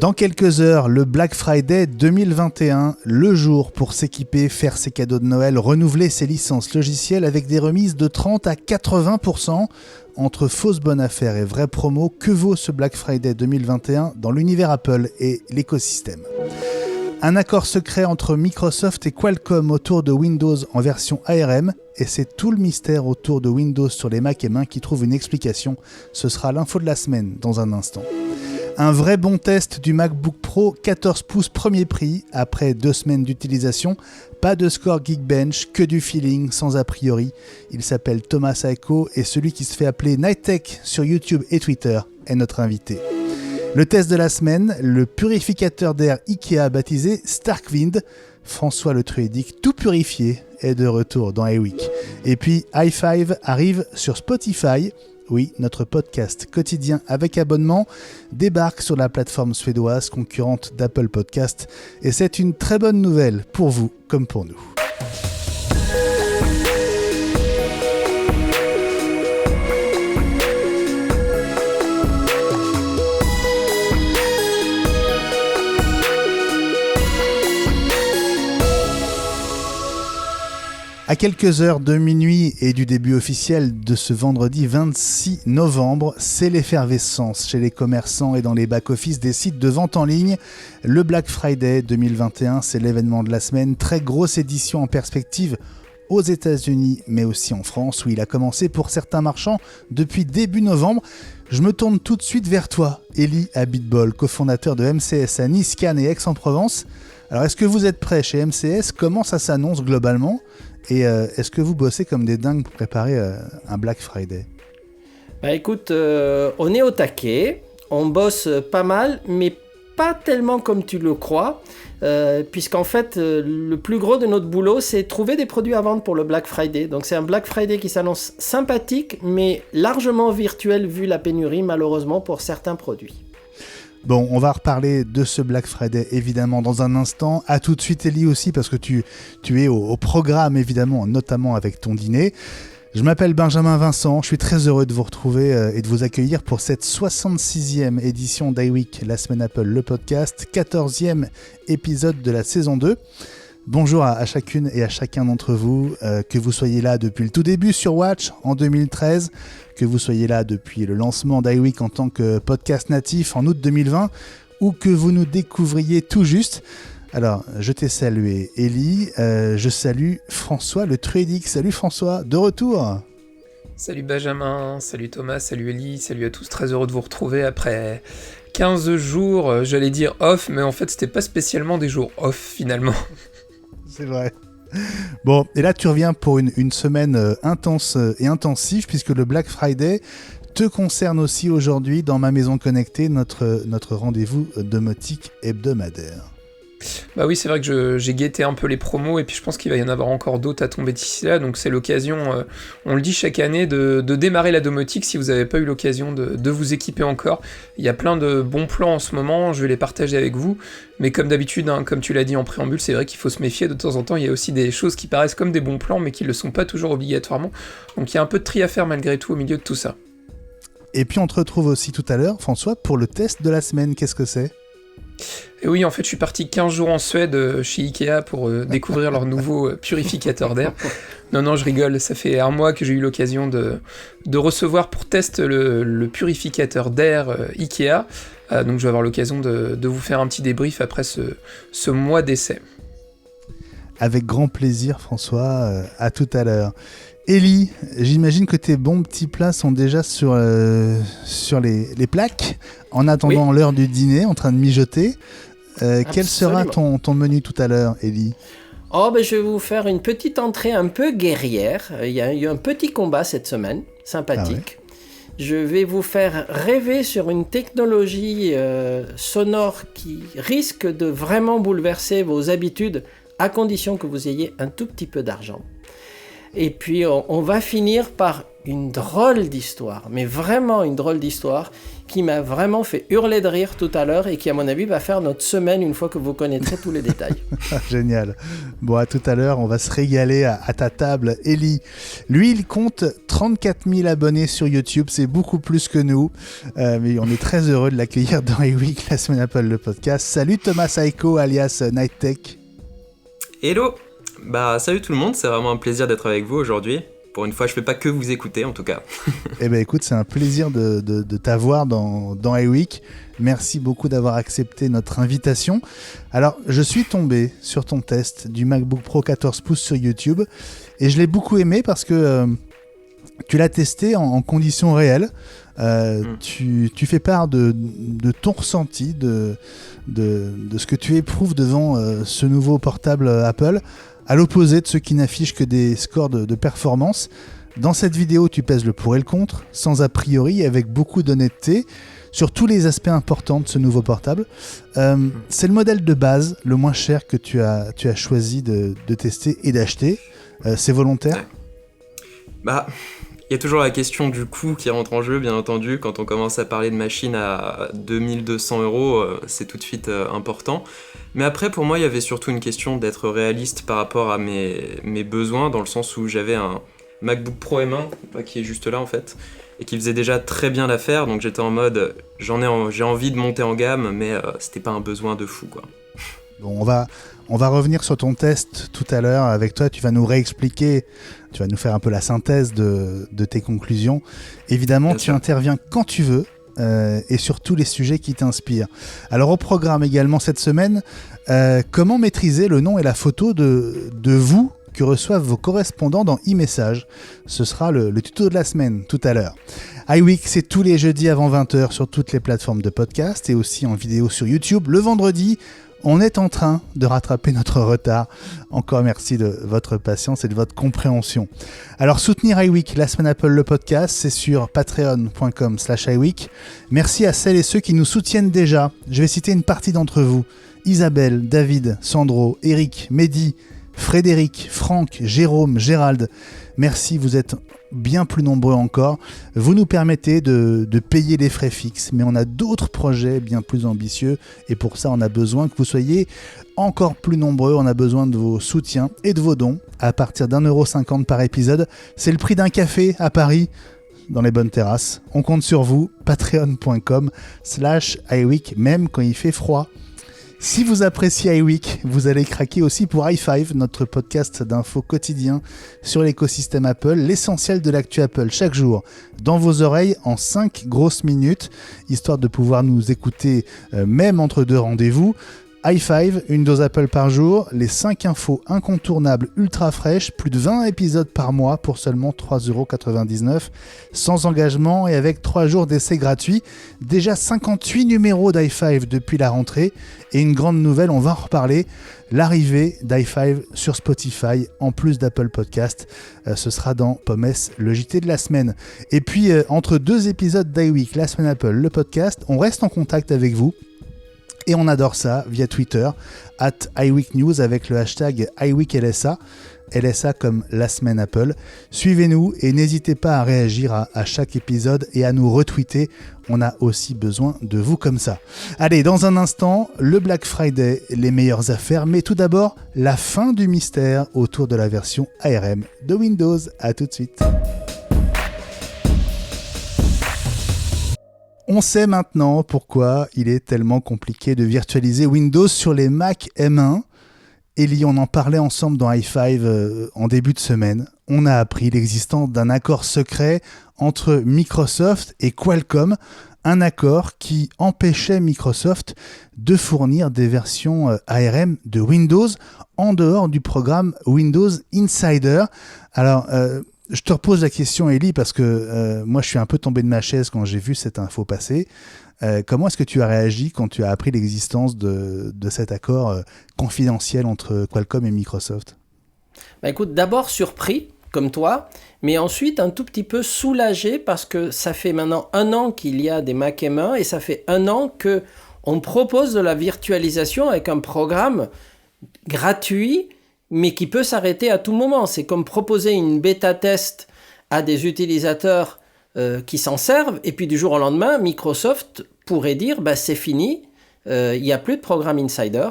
Dans quelques heures, le Black Friday 2021, le jour pour s'équiper, faire ses cadeaux de Noël, renouveler ses licences logicielles avec des remises de 30 à 80%. Entre fausse bonne affaire et vraie promo, que vaut ce Black Friday 2021 dans l'univers Apple et l'écosystème ? Un accord secret entre Microsoft et Qualcomm autour de Windows en version ARM, et c'est tout le mystère autour de Windows sur les Mac et Mac qui trouve une explication. Ce sera l'info de la semaine dans un instant. Un vrai bon test du MacBook Pro 14 pouces premier prix après 2 semaines d'utilisation. Pas de score Geekbench, que du feeling sans a priori. Il s'appelle Thomas Saeko et celui qui se fait appeler Nighttech sur YouTube et Twitter est notre invité. Le test de la semaine, le purificateur d'air Ikea baptisé Starkwind. François le Truédic, tout purifié, est de retour dans A-Week. Et puis High Five arrive sur Spotify. Oui, notre podcast quotidien avec abonnement débarque sur la plateforme suédoise concurrente d'Apple Podcast. Et c'est une très bonne nouvelle pour vous comme pour nous. À quelques heures de minuit et du début officiel de ce vendredi 26 novembre, c'est l'effervescence chez les commerçants et dans les back-office des sites de vente en ligne. Le Black Friday 2021, c'est l'événement de la semaine. Très grosse édition en perspective aux États-Unis, mais aussi en France, où il a commencé pour certains marchands depuis début novembre. Je me tourne tout de suite vers toi, Elie Abitbol, cofondateur de MCS à Nice, Cannes et Aix-en-Provence. Alors, est-ce que vous êtes prêts chez MCS ? Comment ça s'annonce globalement ? Et est-ce que vous bossez comme des dingues pour préparer un Black Friday ? Bah écoute, on est au taquet, on bosse pas mal, mais pas tellement comme tu le crois, puisqu'en fait, le plus gros de notre boulot, c'est trouver des produits à vendre pour le Black Friday. Donc c'est un Black Friday qui s'annonce sympathique, mais largement virtuel vu la pénurie, malheureusement, pour certains produits. Bon, on va reparler de ce Black Friday évidemment dans un instant. À tout de suite Elie aussi parce que tu es au programme évidemment, notamment avec ton dîner. Je m'appelle Benjamin Vincent, je suis très heureux de vous retrouver et de vous accueillir pour cette 66e édition d'iWeek, la semaine Apple, le podcast, 14e épisode de la saison 2. Bonjour à chacune et à chacun d'entre vous, que vous soyez là depuis le tout début sur Watch en 2013, que vous soyez là depuis le lancement d'iWeek en tant que podcast natif en août 2020, ou que vous nous découvriez tout juste. Alors, je t'ai salué Elie, je salue François le Truédic. Salut François, de retour. Salut Benjamin, salut Thomas, salut Elie, salut à tous, très heureux de vous retrouver après 15 jours, j'allais dire off, mais en fait c'était pas spécialement des jours off finalement. C'est vrai. Bon, et là tu reviens pour une semaine intense et intensive puisque le Black Friday te concerne aussi aujourd'hui dans Ma Maison Connectée, notre rendez-vous domotique hebdomadaire. Bah oui, c'est vrai que j'ai guetté un peu les promos et puis je pense qu'il va y en avoir encore d'autres à tomber d'ici là, donc c'est l'occasion, on le dit chaque année, de démarrer la domotique si vous n'avez pas eu l'occasion de vous équiper encore. Il y a plein de bons plans en ce moment, je vais les partager avec vous, mais comme d'habitude, hein, comme tu l'as dit en préambule, c'est vrai qu'il faut se méfier, de temps en temps il y a aussi des choses qui paraissent comme des bons plans mais qui ne le sont pas toujours obligatoirement, donc il y a un peu de tri à faire malgré tout au milieu de tout ça. Et puis on te retrouve aussi tout à l'heure, François, pour le test de la semaine, qu'est-ce que c'est ? Et oui, en fait, je suis parti 15 jours en Suède chez Ikea pour découvrir leur nouveau purificateur d'air. Non, je rigole, ça fait un mois que j'ai eu l'occasion de recevoir pour test le purificateur d'air Ikea. Donc je vais avoir l'occasion de vous faire un petit débrief après ce mois d'essai. Avec grand plaisir, François, à tout à l'heure. Elie, j'imagine que tes bons petits plats sont déjà sur les plaques, en attendant l'heure du dîner, en train de mijoter. Quel sera ton menu tout à l'heure, Elie ? Je vais vous faire une petite entrée un peu guerrière. Il y a eu un petit combat cette semaine, sympathique. Ah ouais. Je vais vous faire rêver sur une technologie sonore qui risque de vraiment bouleverser vos habitudes, à condition que vous ayez un tout petit peu d'argent. Et puis on va finir par une drôle d'histoire, mais vraiment une drôle d'histoire, qui m'a vraiment fait hurler de rire tout à l'heure et qui, à mon avis, va faire notre semaine une fois que vous connaîtrez tous les détails. Génial. Bon, à tout à l'heure, on va se régaler à ta table. Eli, lui, il compte 34 000 abonnés sur YouTube, c'est beaucoup plus que nous, mais on est très heureux de l'accueillir dans iWeek, la semaine Apple, le podcast. Salut Thomas Saiko, alias Night Tech. Hello. Salut tout le monde, c'est vraiment un plaisir d'être avec vous aujourd'hui. Pour une fois, je ne fais pas que vous écouter, en tout cas. Eh bien, écoute, c'est un plaisir de t'avoir dans iWeek. Merci beaucoup d'avoir accepté notre invitation. Alors, je suis tombé sur ton test du MacBook Pro 14 pouces sur YouTube et je l'ai beaucoup aimé parce que tu l'as testé en conditions réelles. Tu fais part de ton ressenti, de ce que tu éprouves devant ce nouveau portable Apple, à l'opposé de ceux qui n'affichent que des scores de performance. Dans cette vidéo, tu pèses le pour et le contre, sans a priori et avec beaucoup d'honnêteté, sur tous les aspects importants de ce nouveau portable. C'est le modèle de base, le moins cher que tu as choisi de tester et d'acheter. C'est volontaire ? Il y a toujours la question du coût qui rentre en jeu, bien entendu. Quand on commence à parler de machines à 2200 €, c'est tout de suite important. Mais après, pour moi, il y avait surtout une question d'être réaliste par rapport à mes besoins, dans le sens où j'avais un MacBook Pro M1, qui est juste là en fait, et qui faisait déjà très bien l'affaire, donc j'étais en mode, j'ai envie de monter en gamme, mais c'était pas un besoin de fou, quoi. Bon, on va revenir sur ton test tout à l'heure avec toi, tu vas nous réexpliquer, tu vas nous faire un peu la synthèse de tes conclusions. Évidemment, bien tu sûr. Interviens quand tu veux. Et sur tous les sujets qui t'inspirent. Alors au programme également cette semaine, comment maîtriser le nom et la photo de vous que reçoivent vos correspondants dans e-message. Ce sera le tuto de la semaine tout à l'heure. iWeek, c'est tous les jeudis avant 20h sur toutes les plateformes de podcast et aussi en vidéo sur YouTube. Le vendredi, on est en train de rattraper notre retard. Encore merci de votre patience et de votre compréhension. Alors soutenir iWeek, la semaine Apple, le podcast, c'est sur patreon.com/iWeek. Merci à celles et ceux qui nous soutiennent déjà. Je vais citer une partie d'entre vous. Isabelle, David, Sandro, Eric, Mehdi, Frédéric, Franck, Jérôme, Gérald. Merci, vous êtes bien plus nombreux encore. Vous nous permettez de payer les frais fixes, mais on a d'autres projets bien plus ambitieux et pour ça on a besoin que vous soyez encore plus nombreux. On a besoin de vos soutiens et de vos dons à partir d'1,50 € par épisode. C'est le prix d'un café à Paris dans les bonnes terrasses. On compte sur vous, patreon.com/iWeek, même quand il fait froid. Si vous appréciez iWeek, vous allez craquer aussi pour i5, notre podcast d'infos quotidien sur l'écosystème Apple, l'essentiel de l'actu Apple chaque jour, dans vos oreilles en 5 grosses minutes, histoire de pouvoir nous écouter même entre deux rendez-vous. i5, une dose Apple par jour, les 5 infos incontournables ultra fraîches, plus de 20 épisodes par mois pour seulement 3,99 €, sans engagement et avec 3 jours d'essai gratuit. Déjà 58 numéros d'i5 depuis la rentrée et une grande nouvelle, on va en reparler, l'arrivée d'i5 sur Spotify en plus d'Apple Podcast. Ce sera dans Pommes, le JT de la semaine. Et puis entre 2 épisodes d'iWeek, la semaine Apple, le podcast, on reste en contact avec vous. Et on adore ça via Twitter, @iWeekNews avec le hashtag iWeekLSA, LSA comme la semaine Apple. Suivez-nous et n'hésitez pas à réagir à chaque épisode et à nous retweeter. On a aussi besoin de vous comme ça. Allez, dans un instant, le Black Friday, les meilleures affaires, mais tout d'abord, la fin du mystère autour de la version ARM de Windows. À tout de suite. On sait maintenant pourquoi il est tellement compliqué de virtualiser Windows sur les Mac M1. Eli, on en parlait ensemble dans i5 en début de semaine. On a appris l'existence d'un accord secret entre Microsoft et Qualcomm, un accord qui empêchait Microsoft de fournir des versions ARM de Windows en dehors du programme Windows Insider. Alors, je te repose la question, Eli, parce que moi, je suis un peu tombé de ma chaise quand j'ai vu cette info passer. Comment est-ce que tu as réagi quand tu as appris l'existence de cet accord confidentiel entre Qualcomm et Microsoft ? Écoute, d'abord surpris, comme toi, mais ensuite un tout petit peu soulagé parce que ça fait maintenant 1 an qu'il y a des Mac M1 et ça fait 1 an qu'on propose de la virtualisation avec un programme gratuit mais qui peut s'arrêter à tout moment. C'est comme proposer une bêta test à des utilisateurs qui s'en servent, et puis du jour au lendemain, Microsoft pourrait dire c'est fini, il n'y a plus de programme Insider.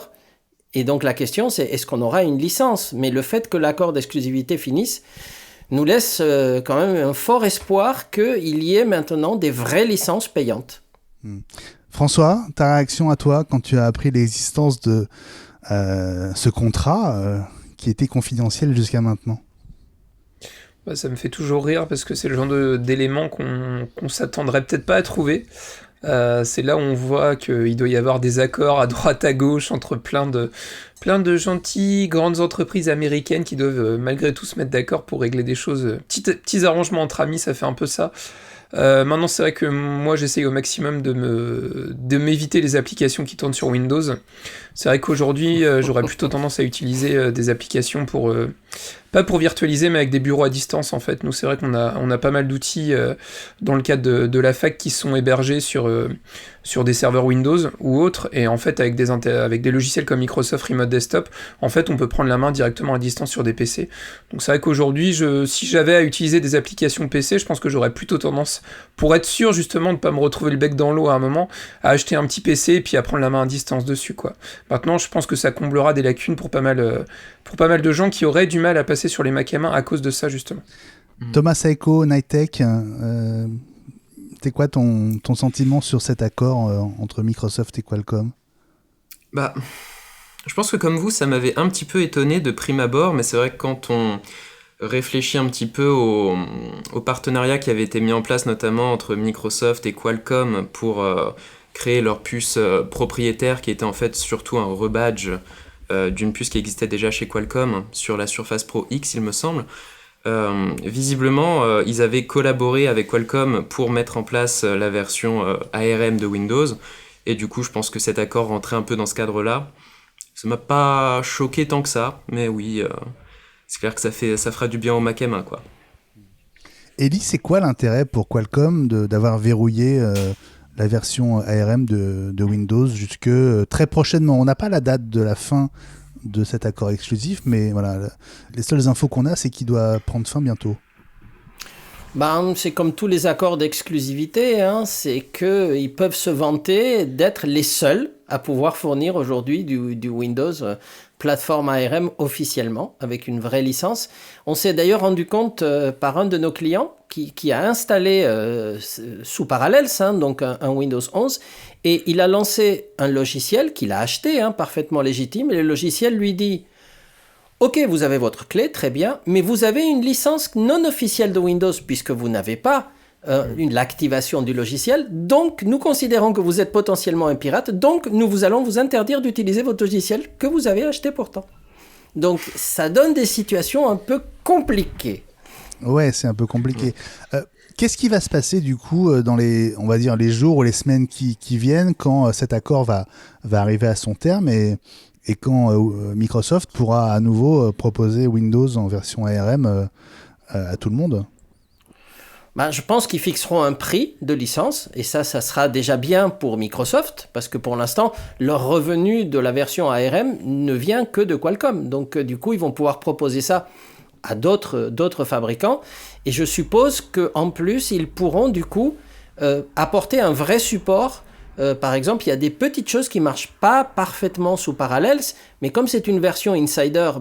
Et donc la question, c'est est-ce qu'on aura une licence ? Mais le fait que l'accord d'exclusivité finisse nous laisse quand même un fort espoir qu'il y ait maintenant des vraies licences payantes. François, ta réaction à toi quand tu as appris l'existence de ce contrat qui était confidentiel jusqu'à maintenant ? Ça me fait toujours rire parce que c'est le genre d'éléments qu'on s'attendrait peut-être pas à trouver. C'est là où on voit qu'il doit y avoir des accords à droite à gauche entre plein de gentilles grandes entreprises américaines qui doivent malgré tout se mettre d'accord pour régler des choses. Petits arrangements entre amis, ça fait un peu ça. Maintenant, c'est vrai que moi, j'essaye au maximum de m'éviter les applications qui tournent sur Windows. C'est vrai qu'aujourd'hui, j'aurais plutôt tendance à utiliser des applications pas pour virtualiser, mais avec des bureaux à distance, en fait. Nous, c'est vrai qu'on a pas mal d'outils dans le cadre de la fac qui sont hébergés sur des serveurs Windows ou autres, et en fait, avec des logiciels comme Microsoft Remote Desktop, en fait, on peut prendre la main directement à distance sur des PC. Donc c'est vrai qu'aujourd'hui, si j'avais à utiliser des applications PC, je pense que j'aurais plutôt tendance, pour être sûr justement de ne pas me retrouver le bec dans l'eau à un moment, à acheter un petit PC et puis à prendre la main à distance dessus, quoi. Maintenant, je pense que ça comblera des lacunes pour pas mal de gens qui auraient du mal à passer sur les Mac M1 à cause de ça, justement. Thomas Saiko, Nightech, c'est quoi ton sentiment sur cet accord entre Microsoft et Qualcomm ? Je pense que comme vous, ça m'avait un petit peu étonné de prime abord, mais c'est vrai que quand on réfléchit un petit peu au partenariat qui avait été mis en place notamment entre Microsoft et Qualcomm pour créer leur puce propriétaire qui était en fait surtout un rebadge d'une puce qui existait déjà chez Qualcomm sur la Surface Pro X, il me semble. Visiblement, ils avaient collaboré avec Qualcomm pour mettre en place la version ARM de Windows, et du coup, je pense que cet accord rentrait un peu dans ce cadre-là. Ça m'a pas choqué tant que ça, mais oui, c'est clair que ça fera du bien au Mac M1, quoi. Ellie, c'est quoi l'intérêt pour Qualcomm d'avoir verrouillé la version ARM de Windows jusque très prochainement ? On n'a pas la date de la fin de cet accord exclusif, mais voilà, les seules infos qu'on a, c'est qu'il doit prendre fin bientôt. C'est comme tous les accords d'exclusivité, c'est qu'ils peuvent se vanter d'être les seuls à pouvoir fournir aujourd'hui du Windows plateforme ARM officiellement, avec une vraie licence. On s'est d'ailleurs rendu compte par un de nos clients qui a installé sous Parallels, donc un Windows 11, et il a lancé un logiciel qu'il a acheté, parfaitement légitime, et le logiciel lui dit « Ok, vous avez votre clé, très bien, mais vous avez une licence non officielle de Windows puisque vous n'avez pas l'activation du logiciel, donc nous considérons que vous êtes potentiellement un pirate, donc nous allons vous interdire d'utiliser votre logiciel que vous avez acheté pourtant. » Donc ça donne des situations un peu compliquées. Ouais, c'est un peu compliqué. Qu'est-ce qui va se passer du coup dans les jours ou les semaines qui viennent quand cet accord va arriver à son terme et quand Microsoft pourra à nouveau proposer Windows en version ARM à tout le monde ? Je pense qu'ils fixeront un prix de licence, et ça sera déjà bien pour Microsoft, parce que pour l'instant, leur revenu de la version ARM ne vient que de Qualcomm. Donc du coup, ils vont pouvoir proposer ça à d'autres fabricants, et je suppose qu'en plus, ils pourront du coup apporter un vrai support. Par exemple, il y a des petites choses qui ne marchent pas parfaitement sous Parallels, mais comme c'est une version Insider,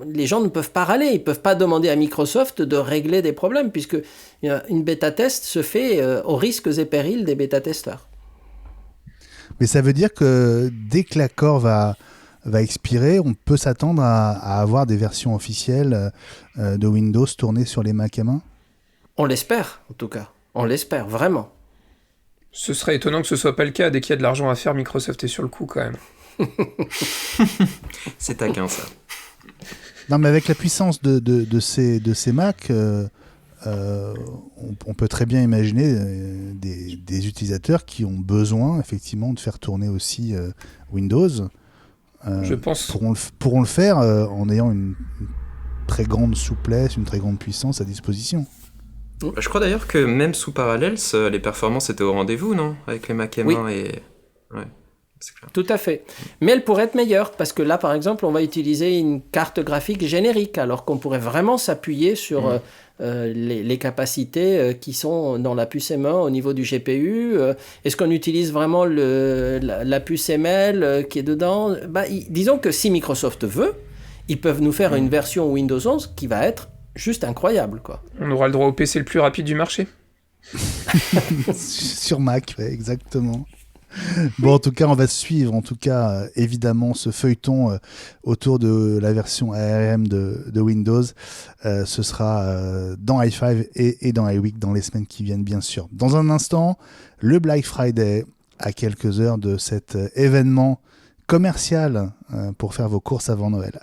les gens ne peuvent pas râler, ils ne peuvent pas demander à Microsoft de régler des problèmes, puisque une bêta-test se fait aux risques et périls des bêta-testeurs. Mais ça veut dire que dès que l'accord va expirer, on peut s'attendre à avoir des versions officielles de Windows tournées sur les Mac M1 ? On l'espère, en tout cas. On l'espère, vraiment. Ce serait étonnant que ce soit pas le cas. Dès qu'il y a de l'argent à faire, Microsoft est sur le coup quand même. C'est taquin, ça. Non, mais avec la puissance de ces Mac, on peut très bien imaginer des utilisateurs qui ont besoin effectivement de faire tourner aussi Windows. Je pense pourront le faire en ayant une très grande souplesse, une très grande puissance à disposition. Je crois d'ailleurs que même sous Parallels, les performances étaient au rendez-vous, non ? Avec les Mac M1 oui. Ouais, c'est clair. Tout à fait. Mais elles pourraient être meilleures, parce que là, par exemple, on va utiliser une carte graphique générique, alors qu'on pourrait vraiment s'appuyer sur les capacités qui sont dans la puce M1 au niveau du GPU. Est-ce qu'on utilise vraiment la puce ML qui est dedans? Disons que si Microsoft veut, ils peuvent nous faire une version Windows 11 qui va être juste incroyable, quoi. On aura le droit au PC le plus rapide du marché. Sur Mac, ouais, exactement. Bon, en tout cas, on va suivre, évidemment, ce feuilleton autour de la version ARM de Windows. Ce sera dans i5 et dans iWeek dans les semaines qui viennent, bien sûr. Dans un instant, le Black Friday, à quelques heures de cet événement commercial pour faire vos courses avant Noël.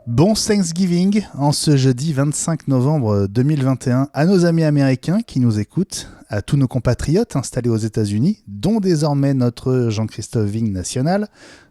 Bon Thanksgiving en ce jeudi 25 novembre 2021 à nos amis américains qui nous écoutent, à tous nos compatriotes installés aux États-Unis, dont désormais notre Jean-Christophe Vigne national.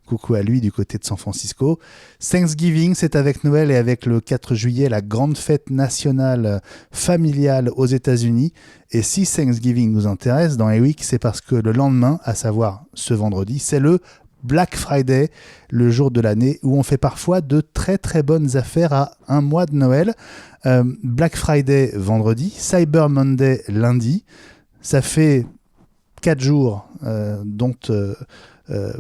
Coucou à lui du côté de San Francisco. Thanksgiving, c'est avec Noël et avec le 4 juillet, la grande fête nationale familiale aux États-Unis. Et si Thanksgiving nous intéresse dans iWeek, c'est parce que le lendemain, à savoir ce vendredi, c'est le Black Friday, le jour de l'année où on fait parfois de très très bonnes affaires à un mois de Noël. Black Friday vendredi, Cyber Monday lundi. Ça fait 4 jours dont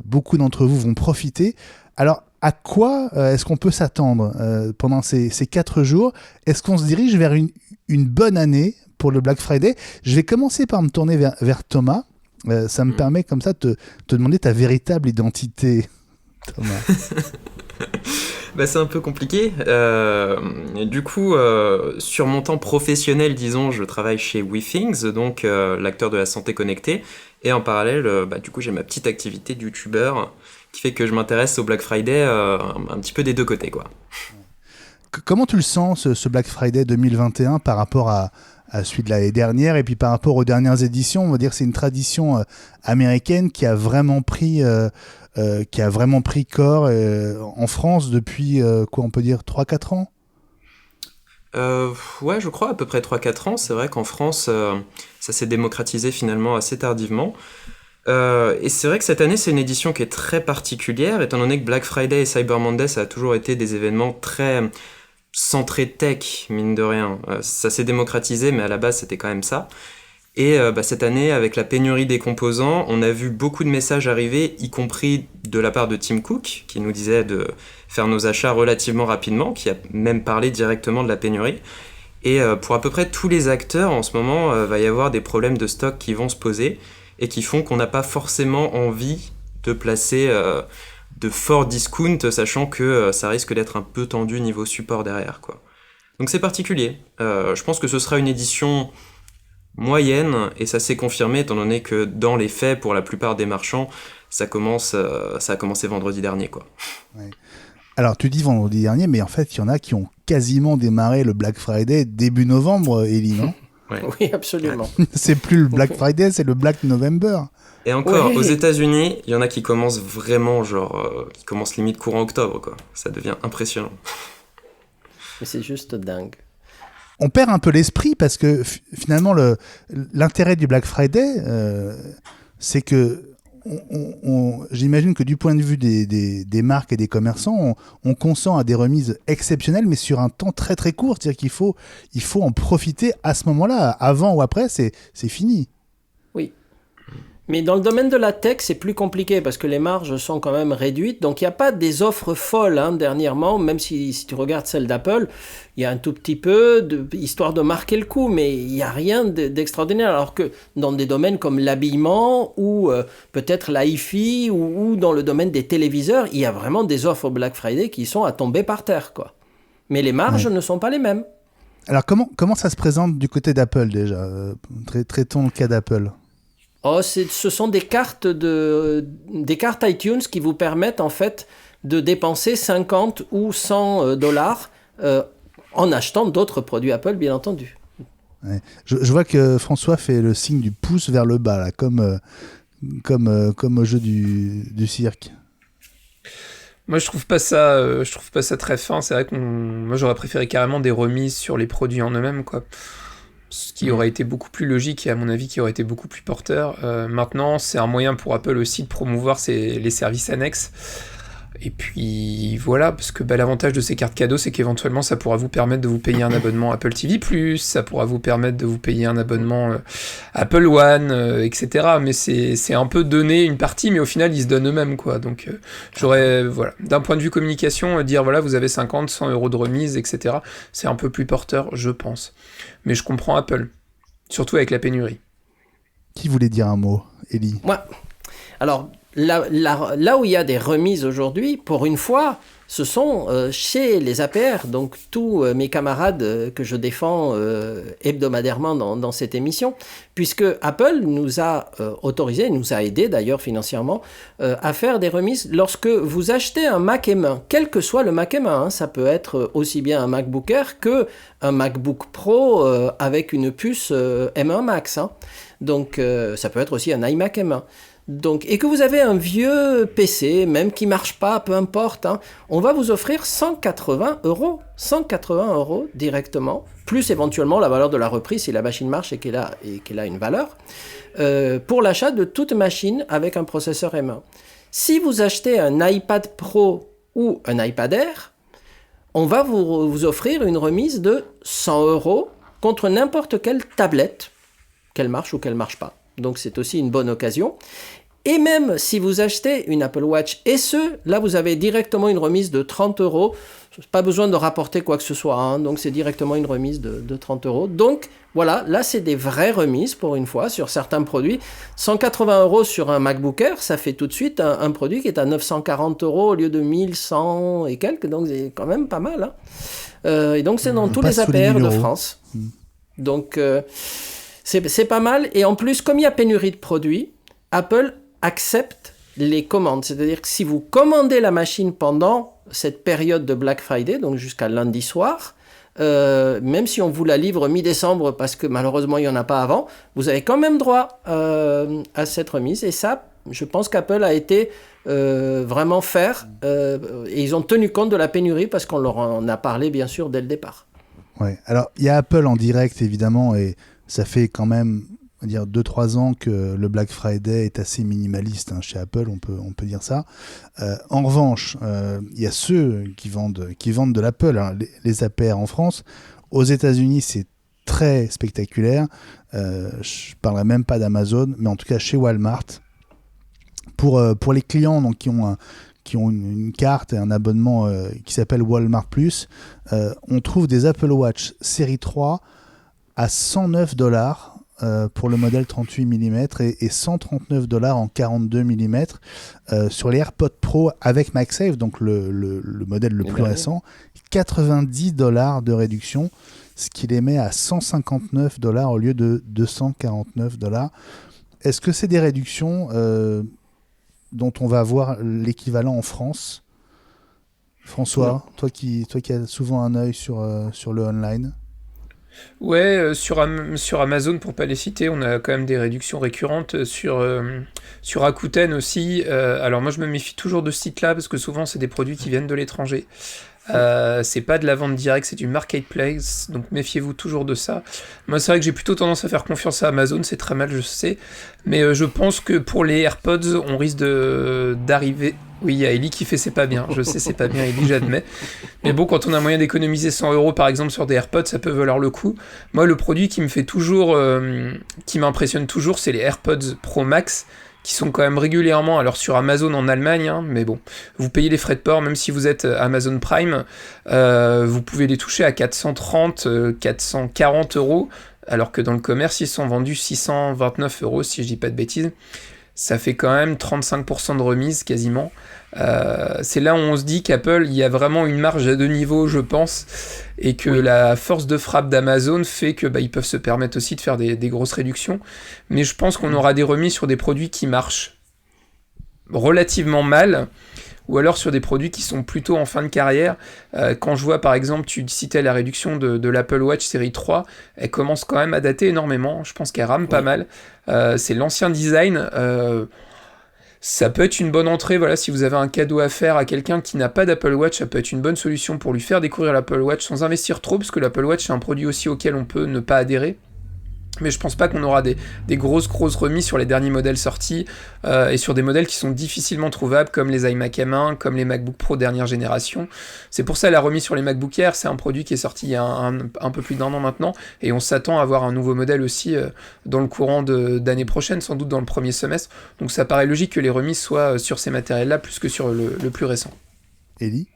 beaucoup d'entre vous vont profiter. Alors, à quoi est-ce qu'on peut s'attendre pendant ces 4 jours? Est-ce qu'on se dirige vers une bonne année pour le Black Friday? Je vais commencer par me tourner vers Thomas. Ça me permet comme ça de te demander ta véritable identité, Thomas. C'est un peu compliqué. Du coup, sur mon temps professionnel, disons, je travaille chez WeThings, donc l'acteur de la santé connectée. Et en parallèle, du coup, j'ai ma petite activité de youtubeur qui fait que je m'intéresse au Black Friday un petit peu des deux côtés, quoi. Comment tu le sens, ce Black Friday 2021 par rapport à celui de l'année dernière et puis par rapport aux dernières éditions? On va dire que c'est une tradition américaine qui a vraiment pris corps en France depuis, on peut dire 3-4 ans? Ouais, je crois à peu près 3-4 ans. C'est vrai qu'en France, ça s'est démocratisé finalement assez tardivement. Et c'est vrai que cette année, c'est une édition qui est très particulière, étant donné que Black Friday et Cyber Monday, ça a toujours été des événements très centré tech, mine de rien. Ça s'est démocratisé, mais à la base, c'était quand même ça. Et cette année, avec la pénurie des composants, on a vu beaucoup de messages arriver, y compris de la part de Tim Cook, qui nous disait de faire nos achats relativement rapidement, qui a même parlé directement de la pénurie. Et pour à peu près tous les acteurs, en ce moment, va y avoir des problèmes de stock qui vont se poser et qui font qu'on n'a pas forcément envie de placer de forts discounts, sachant que ça risque d'être un peu tendu niveau support derrière, quoi. Donc c'est particulier. Je pense que ce sera une édition moyenne, et ça s'est confirmé, étant donné que dans les faits, pour la plupart des marchands, ça a commencé vendredi dernier, quoi. Ouais. Alors tu dis vendredi dernier, mais en fait il y en a qui ont quasiment démarré le Black Friday début novembre, Elie, non? Ouais. Oui, absolument. C'est plus le Black Friday, c'est le Black November. Et encore, oui. Aux États-Unis, il y en a qui commencent vraiment, qui commencent limite courant octobre, quoi. Ça devient impressionnant. Mais c'est juste dingue. On perd un peu l'esprit parce que finalement, l'intérêt du Black Friday, c'est que j'imagine que du point de vue des marques et des commerçants, on consent à des remises exceptionnelles, mais sur un temps très très court. C'est-à-dire qu'il faut en profiter à ce moment-là. Avant ou après, c'est fini. Oui. Mais dans le domaine de la tech, c'est plus compliqué parce que les marges sont quand même réduites. Donc, il n'y a pas des offres folles dernièrement, même si tu regardes celle d'Apple, il y a un tout petit peu, histoire de marquer le coup, mais il n'y a rien d'extraordinaire. Alors que dans des domaines comme l'habillement ou peut-être la hi-fi ou dans le domaine des téléviseurs, il y a vraiment des offres Black Friday qui sont à tomber par terre, quoi. Mais les marges ne sont pas les mêmes. Alors, comment ça se présente du côté d'Apple déjà? Traitons le cas d'Apple. Oh, ce sont des cartes iTunes qui vous permettent en fait de dépenser 50 ou 100 dollars en achetant d'autres produits Apple, bien entendu. Ouais. Je vois que François fait le signe du pouce vers le bas, là, comme au jeu du cirque. Moi, je trouve pas ça très fin. C'est vrai moi, j'aurais préféré carrément des remises sur les produits en eux-mêmes, quoi. Ce qui aurait été beaucoup plus logique et à mon avis qui aurait été beaucoup plus porteur. Maintenant, c'est un moyen pour Apple aussi de promouvoir les services annexes. Et puis voilà, parce que l'avantage de ces cartes cadeaux, c'est qu'éventuellement ça pourra vous permettre de vous payer un abonnement Apple TV+, ça pourra vous permettre de vous payer un abonnement Apple One, etc. Mais c'est un peu donner une partie, mais au final ils se donnent eux-mêmes, quoi. Donc voilà, d'un point de vue communication, dire voilà, vous avez 50, 100 euros de remise, etc. C'est un peu plus porteur, je pense. Mais je comprends Apple, surtout avec la pénurie. Qui voulait dire un mot, Ellie? Moi, alors là où il y a des remises aujourd'hui, pour une fois, ce sont chez les APR, donc tous mes camarades que je défends hebdomadairement dans cette émission, puisque Apple nous a autorisé, nous a aidé d'ailleurs financièrement, à faire des remises lorsque vous achetez un Mac M1, quel que soit le Mac M1, hein, ça peut être aussi bien un MacBook Air que un MacBook Pro avec une puce M1 Max, hein. Donc ça peut être aussi un iMac M1. Donc, et que vous avez un vieux PC, même qui ne marche pas, peu importe, hein, on va vous offrir 180 €. 180 € directement, plus éventuellement la valeur de la reprise si la machine marche et qu'elle a une valeur, pour l'achat de toute machine avec un processeur M1. Si vous achetez un iPad Pro ou un iPad Air, on va vous offrir une remise de 100 € contre n'importe quelle tablette, qu'elle marche ou qu'elle ne marche pas. Donc c'est aussi une bonne occasion. Et même si vous achetez une Apple Watch SE, là vous avez directement une remise de 30 €. Pas besoin de rapporter quoi que ce soit, hein. Donc c'est directement une remise de 30 €. Donc voilà, là c'est des vraies remises pour une fois sur certains produits. 180 € sur un MacBook Air, ça fait tout de suite un produit qui est à 940 € au lieu de 1100 et quelques, donc c'est quand même pas mal, hein. Et donc c'est dans tous les APR de France. Donc c'est pas mal. Et en plus, comme il y a pénurie de produits, Apple accepte les commandes. C'est-à-dire que si vous commandez la machine pendant cette période de Black Friday, donc jusqu'à lundi soir, même si on vous la livre mi-décembre parce que malheureusement il n'y en a pas avant, vous avez quand même droit à cette remise. Et ça, je pense qu'Apple a été vraiment fair et ils ont tenu compte de la pénurie parce qu'on leur en a parlé bien sûr dès le départ. Ouais. Alors il y a Apple en direct évidemment et ça fait quand même 2-3 ans que le Black Friday est assez minimaliste, hein, chez Apple, on peut dire ça. En revanche, il y a ceux qui vendent de l'Apple, hein, les APR en France. Aux États-Unis, c'est très spectaculaire. Je parlerai même pas d'Amazon, mais en tout cas chez Walmart, pour les clients donc, qui ont une carte et un abonnement qui s'appelle Walmart Plus, on trouve des Apple Watch série 3 à 109 $ pour le modèle 38 mm et 139 $ en 42 mm sur les AirPods Pro avec MagSafe, donc le modèle le plus récent, 90 $ de réduction, ce qui les met à 159 $ au lieu de 249 $. Est-ce que c'est des réductions dont on va avoir l'équivalent en France? François, toi qui as souvent un œil sur le online. Ouais, sur Amazon, pour pas les citer, on a quand même des réductions récurrentes sur Rakuten aussi. Alors moi je me méfie toujours de ce site-là parce que souvent c'est des produits qui viennent de l'étranger. C'est pas de la vente directe, c'est du marketplace, donc méfiez-vous toujours de ça. Moi c'est vrai que j'ai plutôt tendance à faire confiance à Amazon, c'est très mal, je sais, mais je pense que pour les AirPods, on risque d'arriver... Oui, il y a Ellie qui fait c'est pas bien, je sais c'est pas bien Ellie, j'admets. Mais bon, quand on a moyen d'économiser 100 € par exemple sur des AirPods, ça peut valoir le coup. Moi le produit qui m'impressionne toujours, c'est les AirPods Pro Max, qui sont quand même régulièrement, alors sur Amazon en Allemagne, hein, mais bon, vous payez les frais de port, même si vous êtes Amazon Prime, vous pouvez les toucher à 430, 440 €, alors que dans le commerce, ils sont vendus 629 € si je dis pas de bêtises. Ça fait quand même 35% de remise quasiment. C'est là où on se dit qu'Apple, il y a vraiment une marge à deux niveaux, je pense, et que la force de frappe d'Amazon fait que ils peuvent se permettre aussi de faire des grosses réductions. Mais je pense qu'on aura des remises sur des produits qui marchent relativement mal, ou alors sur des produits qui sont plutôt en fin de carrière. Quand je vois par exemple, tu citais la réduction de l'Apple Watch série 3, elle commence quand même à dater énormément, je pense qu'elle rame pas mal. C'est l'ancien design, ça peut être une bonne entrée, voilà, si vous avez un cadeau à faire à quelqu'un qui n'a pas d'Apple Watch, ça peut être une bonne solution pour lui faire découvrir l'Apple Watch sans investir trop, parce que l'Apple Watch c'est un produit aussi auquel on peut ne pas adhérer. Mais je pense pas qu'on aura des grosses remises sur les derniers modèles sortis et sur des modèles qui sont difficilement trouvables comme les iMac M1, comme les MacBook Pro dernière génération. C'est pour ça la remise sur les MacBook Air, c'est un produit qui est sorti il y a un peu plus d'1 an maintenant et on s'attend à avoir un nouveau modèle aussi dans le courant d'année prochaine, sans doute dans le premier semestre. Donc ça paraît logique que les remises soient sur ces matériels-là plus que sur le plus récent. Elie ?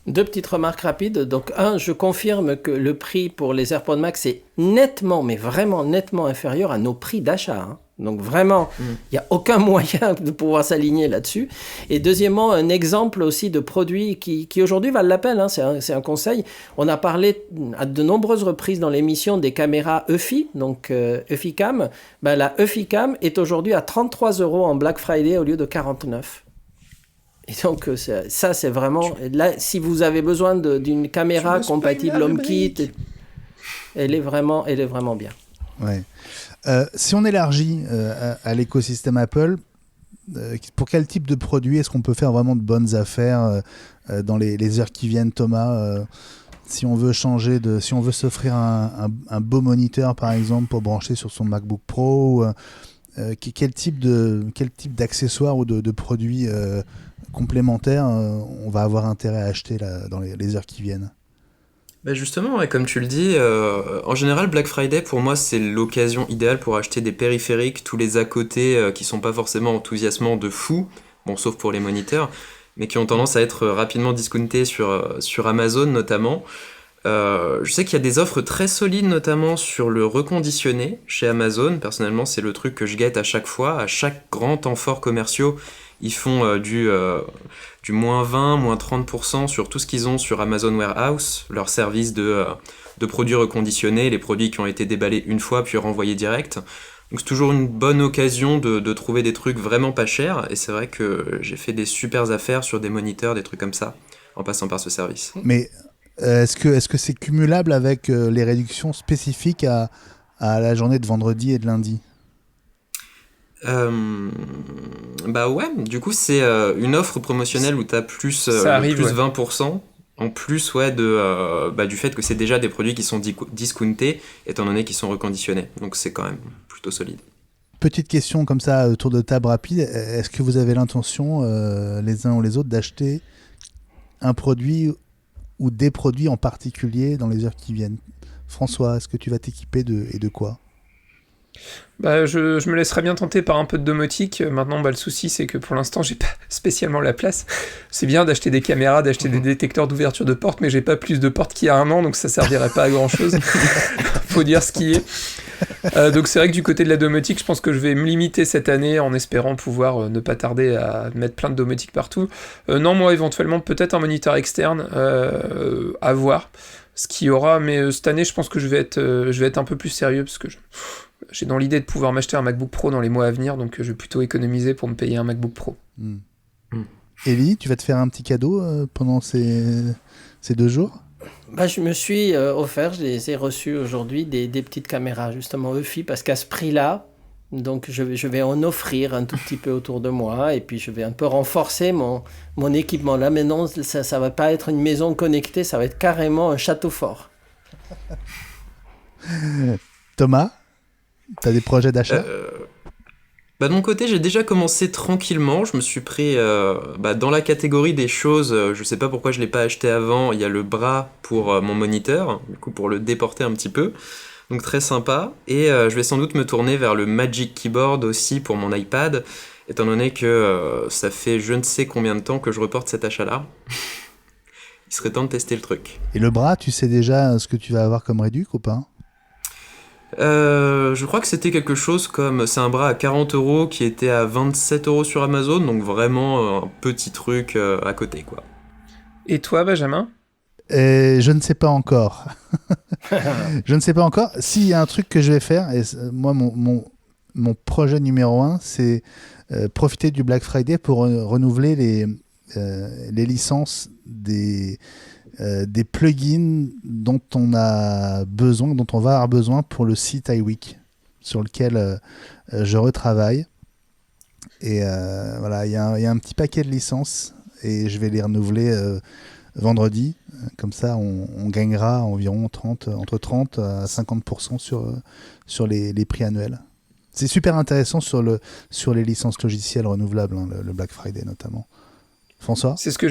2 petites remarques rapides. Donc, je confirme que le prix pour les AirPods Max est nettement, mais vraiment nettement inférieur à nos prix d'achat. Hein. Donc, vraiment, il n'y a aucun moyen de pouvoir s'aligner là-dessus. Et deuxièmement, un exemple aussi de produits qui aujourd'hui valent la peine. Hein. C'est un conseil. On a parlé à de nombreuses reprises dans l'émission des caméras Eufy, donc Eufycam. La Eufycam est aujourd'hui à 33 € en Black Friday au lieu de 49. Et donc, ça, c'est vraiment... Là, si vous avez besoin d'une caméra compatible HomeKit, elle est vraiment bien. Ouais. Si on élargit à l'écosystème Apple, pour quel type de produit est-ce qu'on peut faire vraiment de bonnes affaires dans les heures qui viennent, Thomas si on veut si on veut s'offrir un beau moniteur, par exemple, pour brancher sur son MacBook Pro, quel type d'accessoires ou de produits complémentaires on va avoir intérêt à acheter là, dans les heures qui viennent? Justement, ouais, comme tu le dis, en général Black Friday pour moi c'est l'occasion idéale pour acheter des périphériques, tous les à côté qui sont pas forcément enthousiasmants de fou, bon sauf pour les moniteurs, mais qui ont tendance à être rapidement discountés sur Amazon notamment. Je sais qu'il y a des offres très solides notamment sur le reconditionné chez Amazon. Personnellement c'est le truc que je guette à chaque fois, à chaque grand temps fort commerciaux. Ils font du moins 20, moins 30% sur tout ce qu'ils ont sur Amazon Warehouse, leur service de produits reconditionnés, les produits qui ont été déballés une fois puis renvoyés direct. Donc c'est toujours une bonne occasion de trouver des trucs vraiment pas chers, et c'est vrai que j'ai fait des super affaires sur des moniteurs, des trucs comme ça, en passant par ce service. Mais est-ce que c'est cumulable avec les réductions spécifiques à la journée de vendredi et de lundi ? Ouais, du coup c'est une offre promotionnelle où t'as plus 20%, en plus du fait que c'est déjà des produits qui sont discountés, étant donné qu'ils sont reconditionnés, donc c'est quand même plutôt solide. Petite question comme ça, tour de table rapide, est-ce que vous avez l'intention, les uns ou les autres, d'acheter un produit ou des produits en particulier dans les heures qui viennent? François, est-ce que tu vas t'équiper et de quoi? Je me laisserais bien tenter par un peu de domotique. Maintenant, le souci, c'est que pour l'instant, j'ai pas spécialement la place. C'est bien d'acheter des caméras, d'acheter des détecteurs d'ouverture de porte, mais j'ai pas plus de portes qu'il y a 1 an, donc ça servirait pas à grand-chose. Faut dire ce qui est. Donc c'est vrai que du côté de la domotique, je pense que je vais me limiter cette année en espérant pouvoir ne pas tarder à mettre plein de domotique partout. Non, moi, éventuellement, peut-être un moniteur externe à voir ce qu'il y aura, mais cette année, je pense que je vais être un peu plus sérieux, parce que j'ai dans l'idée de pouvoir m'acheter un MacBook Pro dans les mois à venir, donc je vais plutôt économiser pour me payer un MacBook Pro. Elie, tu vas te faire un petit cadeau pendant ces 2 jours? Je me suis offert, je les ai reçus aujourd'hui, des petites caméras, justement Eufy, parce qu'à ce prix-là, donc je vais en offrir un tout petit peu autour de moi, et puis je vais un peu renforcer mon équipement. Là, maintenant, ça va pas être une maison connectée, ça va être carrément un château fort. Thomas, t'as des projets d'achat? De mon côté, j'ai déjà commencé tranquillement. Je me suis pris dans la catégorie des choses, je sais pas pourquoi je l'ai pas acheté avant, il y a le bras pour mon moniteur, du coup pour le déporter un petit peu. Donc très sympa. Et je vais sans doute me tourner vers le Magic Keyboard aussi pour mon iPad, étant donné que ça fait je ne sais combien de temps que je reporte cet achat-là. Il serait temps de tester le truc. Et le bras, tu sais déjà ce que tu vas avoir comme réduc ou pas? Je crois que c'était quelque chose comme... C'est un bras à 40 € qui était à 27 € sur Amazon, donc vraiment un petit truc à côté, quoi. Et toi, Benjamin? Je ne sais pas encore. Je ne sais pas encore. S'il y a un truc que je vais faire, et moi, mon projet numéro 1, c'est profiter du Black Friday pour renouveler les licences des plugins dont on a besoin, dont on va avoir besoin pour le site iWeek, sur lequel je retravaille. Et voilà, il y a un petit paquet de licences et je vais les renouveler vendredi. Comme ça, on gagnera environ entre 30 à 50% sur les prix annuels. C'est super intéressant sur les licences logicielles renouvelables, hein, le Black Friday notamment. François ? C'est ce que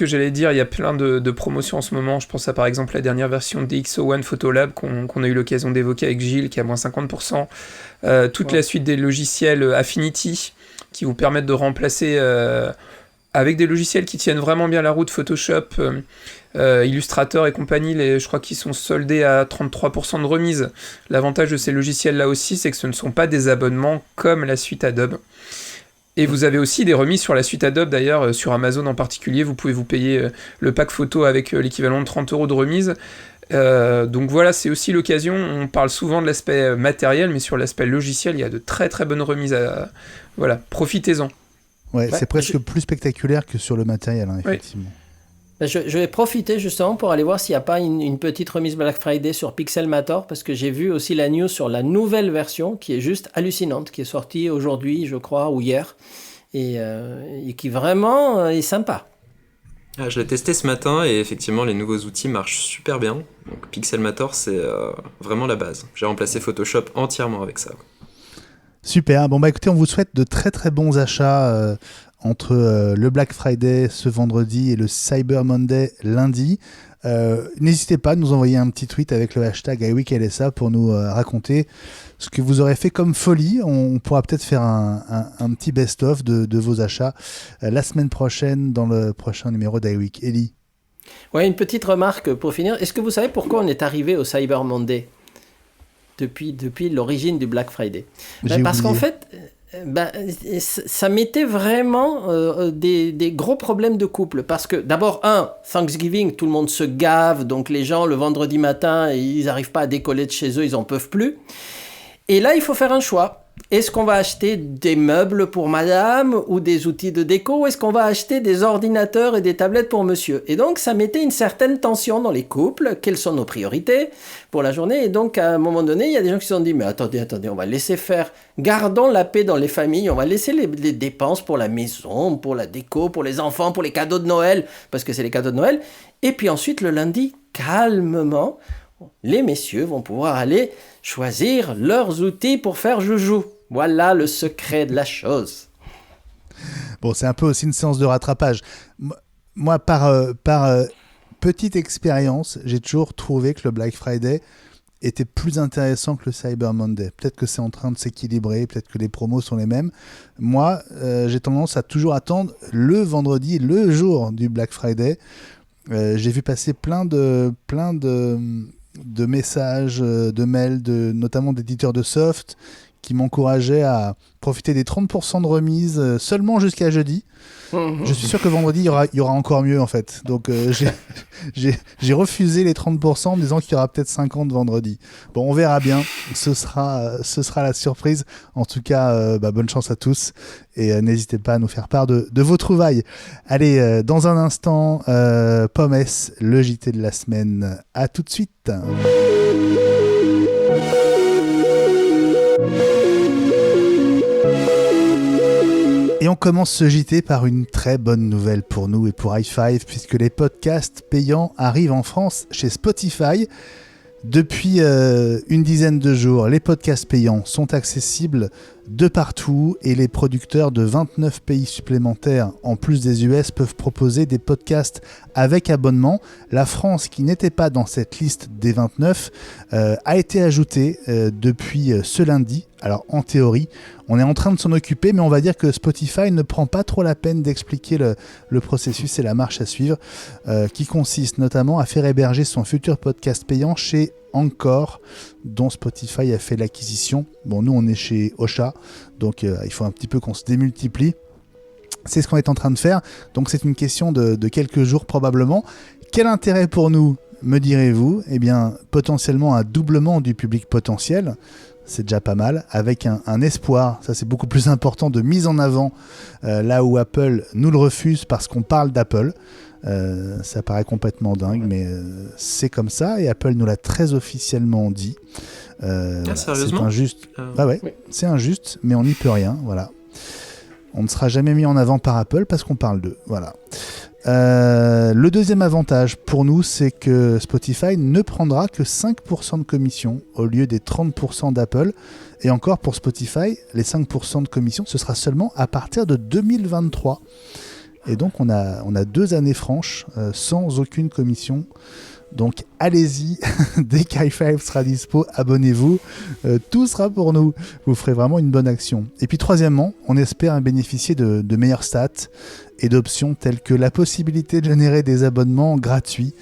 j'allais dire, il y a plein de promotions en ce moment. Je pense à par exemple la dernière version DxO1 Photolab qu'on a eu l'occasion d'évoquer avec Gilles, qui a moins 50%. Toute la suite des logiciels Affinity, qui vous permettent de remplacer... avec des logiciels qui tiennent vraiment bien la route, Photoshop, Illustrator et compagnie, je crois qu'ils sont soldés à 33% de remise. L'avantage de ces logiciels-là aussi, c'est que ce ne sont pas des abonnements comme la suite Adobe. Et vous avez aussi des remises sur la suite Adobe, d'ailleurs, sur Amazon en particulier. Vous pouvez vous payer le pack photo avec l'équivalent de 30 € de remise. Donc voilà, c'est aussi l'occasion. On parle souvent de l'aspect matériel, mais sur l'aspect logiciel, il y a de très très bonnes remises. Voilà, profitez-en. Ouais, c'est presque plus spectaculaire que sur le matériel, hein, effectivement. Je vais profiter justement pour aller voir s'il n'y a pas une petite remise Black Friday sur Pixelmator, parce que j'ai vu aussi la news sur la nouvelle version qui est juste hallucinante, qui est sortie aujourd'hui, je crois, ou hier, et qui vraiment est sympa. Je l'ai testé ce matin et effectivement les nouveaux outils marchent super bien. Donc Pixelmator, c'est vraiment la base. J'ai remplacé Photoshop entièrement avec ça. Super, bon bah écoutez, on vous souhaite de très très bons achats entre le Black Friday ce vendredi et le Cyber Monday lundi. N'hésitez pas à nous envoyer un petit tweet avec le hashtag iWeekLSA pour nous raconter ce que vous aurez fait comme folie. On pourra peut-être faire un petit best-of de vos achats la semaine prochaine dans le prochain numéro d'iWeek. Ellie ? Ouais, une petite remarque pour finir. Est-ce que vous savez pourquoi on est arrivé au Cyber Monday depuis l'origine du Black Friday? Parce qu'en fait, ça mettait vraiment des gros problèmes de couple. Parce que d'abord, Thanksgiving, tout le monde se gave, donc les gens, le vendredi matin, ils n'arrivent pas à décoller de chez eux, ils n'en peuvent plus. Et là, il faut faire un choix. Est-ce qu'on va acheter des meubles pour madame ou des outils de déco, ou est-ce qu'on va acheter des ordinateurs et des tablettes pour monsieur? Et donc, ça mettait une certaine tension dans les couples. Quelles sont nos priorités pour la journée? Et donc, à un moment donné, il y a des gens qui se sont dit, mais attendez, on va laisser faire. Gardons la paix dans les familles. On va laisser les dépenses pour la maison, pour la déco, pour les enfants, pour les cadeaux de Noël, parce que c'est les cadeaux de Noël. Et puis ensuite, le lundi, calmement, les messieurs vont pouvoir aller choisir leurs outils pour faire joujou. Voilà le secret de la chose. Bon, c'est un peu aussi une séance de rattrapage. Moi, par petite expérience, j'ai toujours trouvé que le Black Friday était plus intéressant que le Cyber Monday. Peut-être que c'est en train de s'équilibrer, peut-être que les promos sont les mêmes. Moi, j'ai tendance à toujours attendre le vendredi, le jour du Black Friday. J'ai vu passer plein de messages, de mails, notamment d'éditeurs de soft, qui m'encourageaient à profiter des 30% de remise seulement jusqu'à jeudi. Je suis sûr que vendredi, il y aura encore mieux, en fait. Donc, j'ai refusé les 30% en me disant qu'il y aura peut-être 50 vendredi. Bon, on verra bien. Ce sera la surprise. En tout cas, bonne chance à tous. Et n'hésitez pas à nous faire part de vos trouvailles. Allez, dans un instant, Pommes, le JT de la semaine. À tout de suite. Et on commence ce JT par une très bonne nouvelle pour nous et pour i5, puisque les podcasts payants arrivent en France chez Spotify. Depuis une dizaine de jours, les podcasts payants sont accessibles de partout et les producteurs de 29 pays supplémentaires, en plus des US, peuvent proposer des podcasts avec abonnement. La France, qui n'était pas dans cette liste des 29, a été ajoutée depuis ce lundi. Alors en théorie, on est en train de s'en occuper, mais on va dire que Spotify ne prend pas trop la peine d'expliquer le processus et la marche à suivre, qui consiste notamment à faire héberger son futur podcast payant chez Anchor, dont Spotify a fait l'acquisition. Bon, nous on est chez Ocha, donc il faut un petit peu qu'on se démultiplie. C'est ce qu'on est en train de faire, donc c'est une question de quelques jours probablement. Quel intérêt pour nous, me direz-vous? Eh bien, potentiellement un doublement du public potentiel. C'est déjà pas mal, avec un espoir, ça c'est beaucoup plus important, de mise en avant, là où Apple nous le refuse parce qu'on parle d'Apple. Ça paraît complètement dingue, mais c'est comme ça, et Apple nous l'a très officiellement dit. Sérieusement ? C'est injuste. Oui. C'est injuste, mais on n'y peut rien, voilà. On ne sera jamais mis en avant par Apple parce qu'on parle d'eux, voilà. Le deuxième avantage pour nous, c'est que Spotify ne prendra que 5% de commission au lieu des 30% d'Apple. Et encore pour Spotify, les 5% de commission, ce sera seulement à partir de 2023. Et donc on a 2 années franches sans aucune commission. Donc allez-y, dès qu'i5 sera dispo, abonnez-vous, tout sera pour nous, vous ferez vraiment une bonne action. Et puis troisièmement, on espère bénéficier de meilleures stats et d'options telles que la possibilité de générer des abonnements gratuits,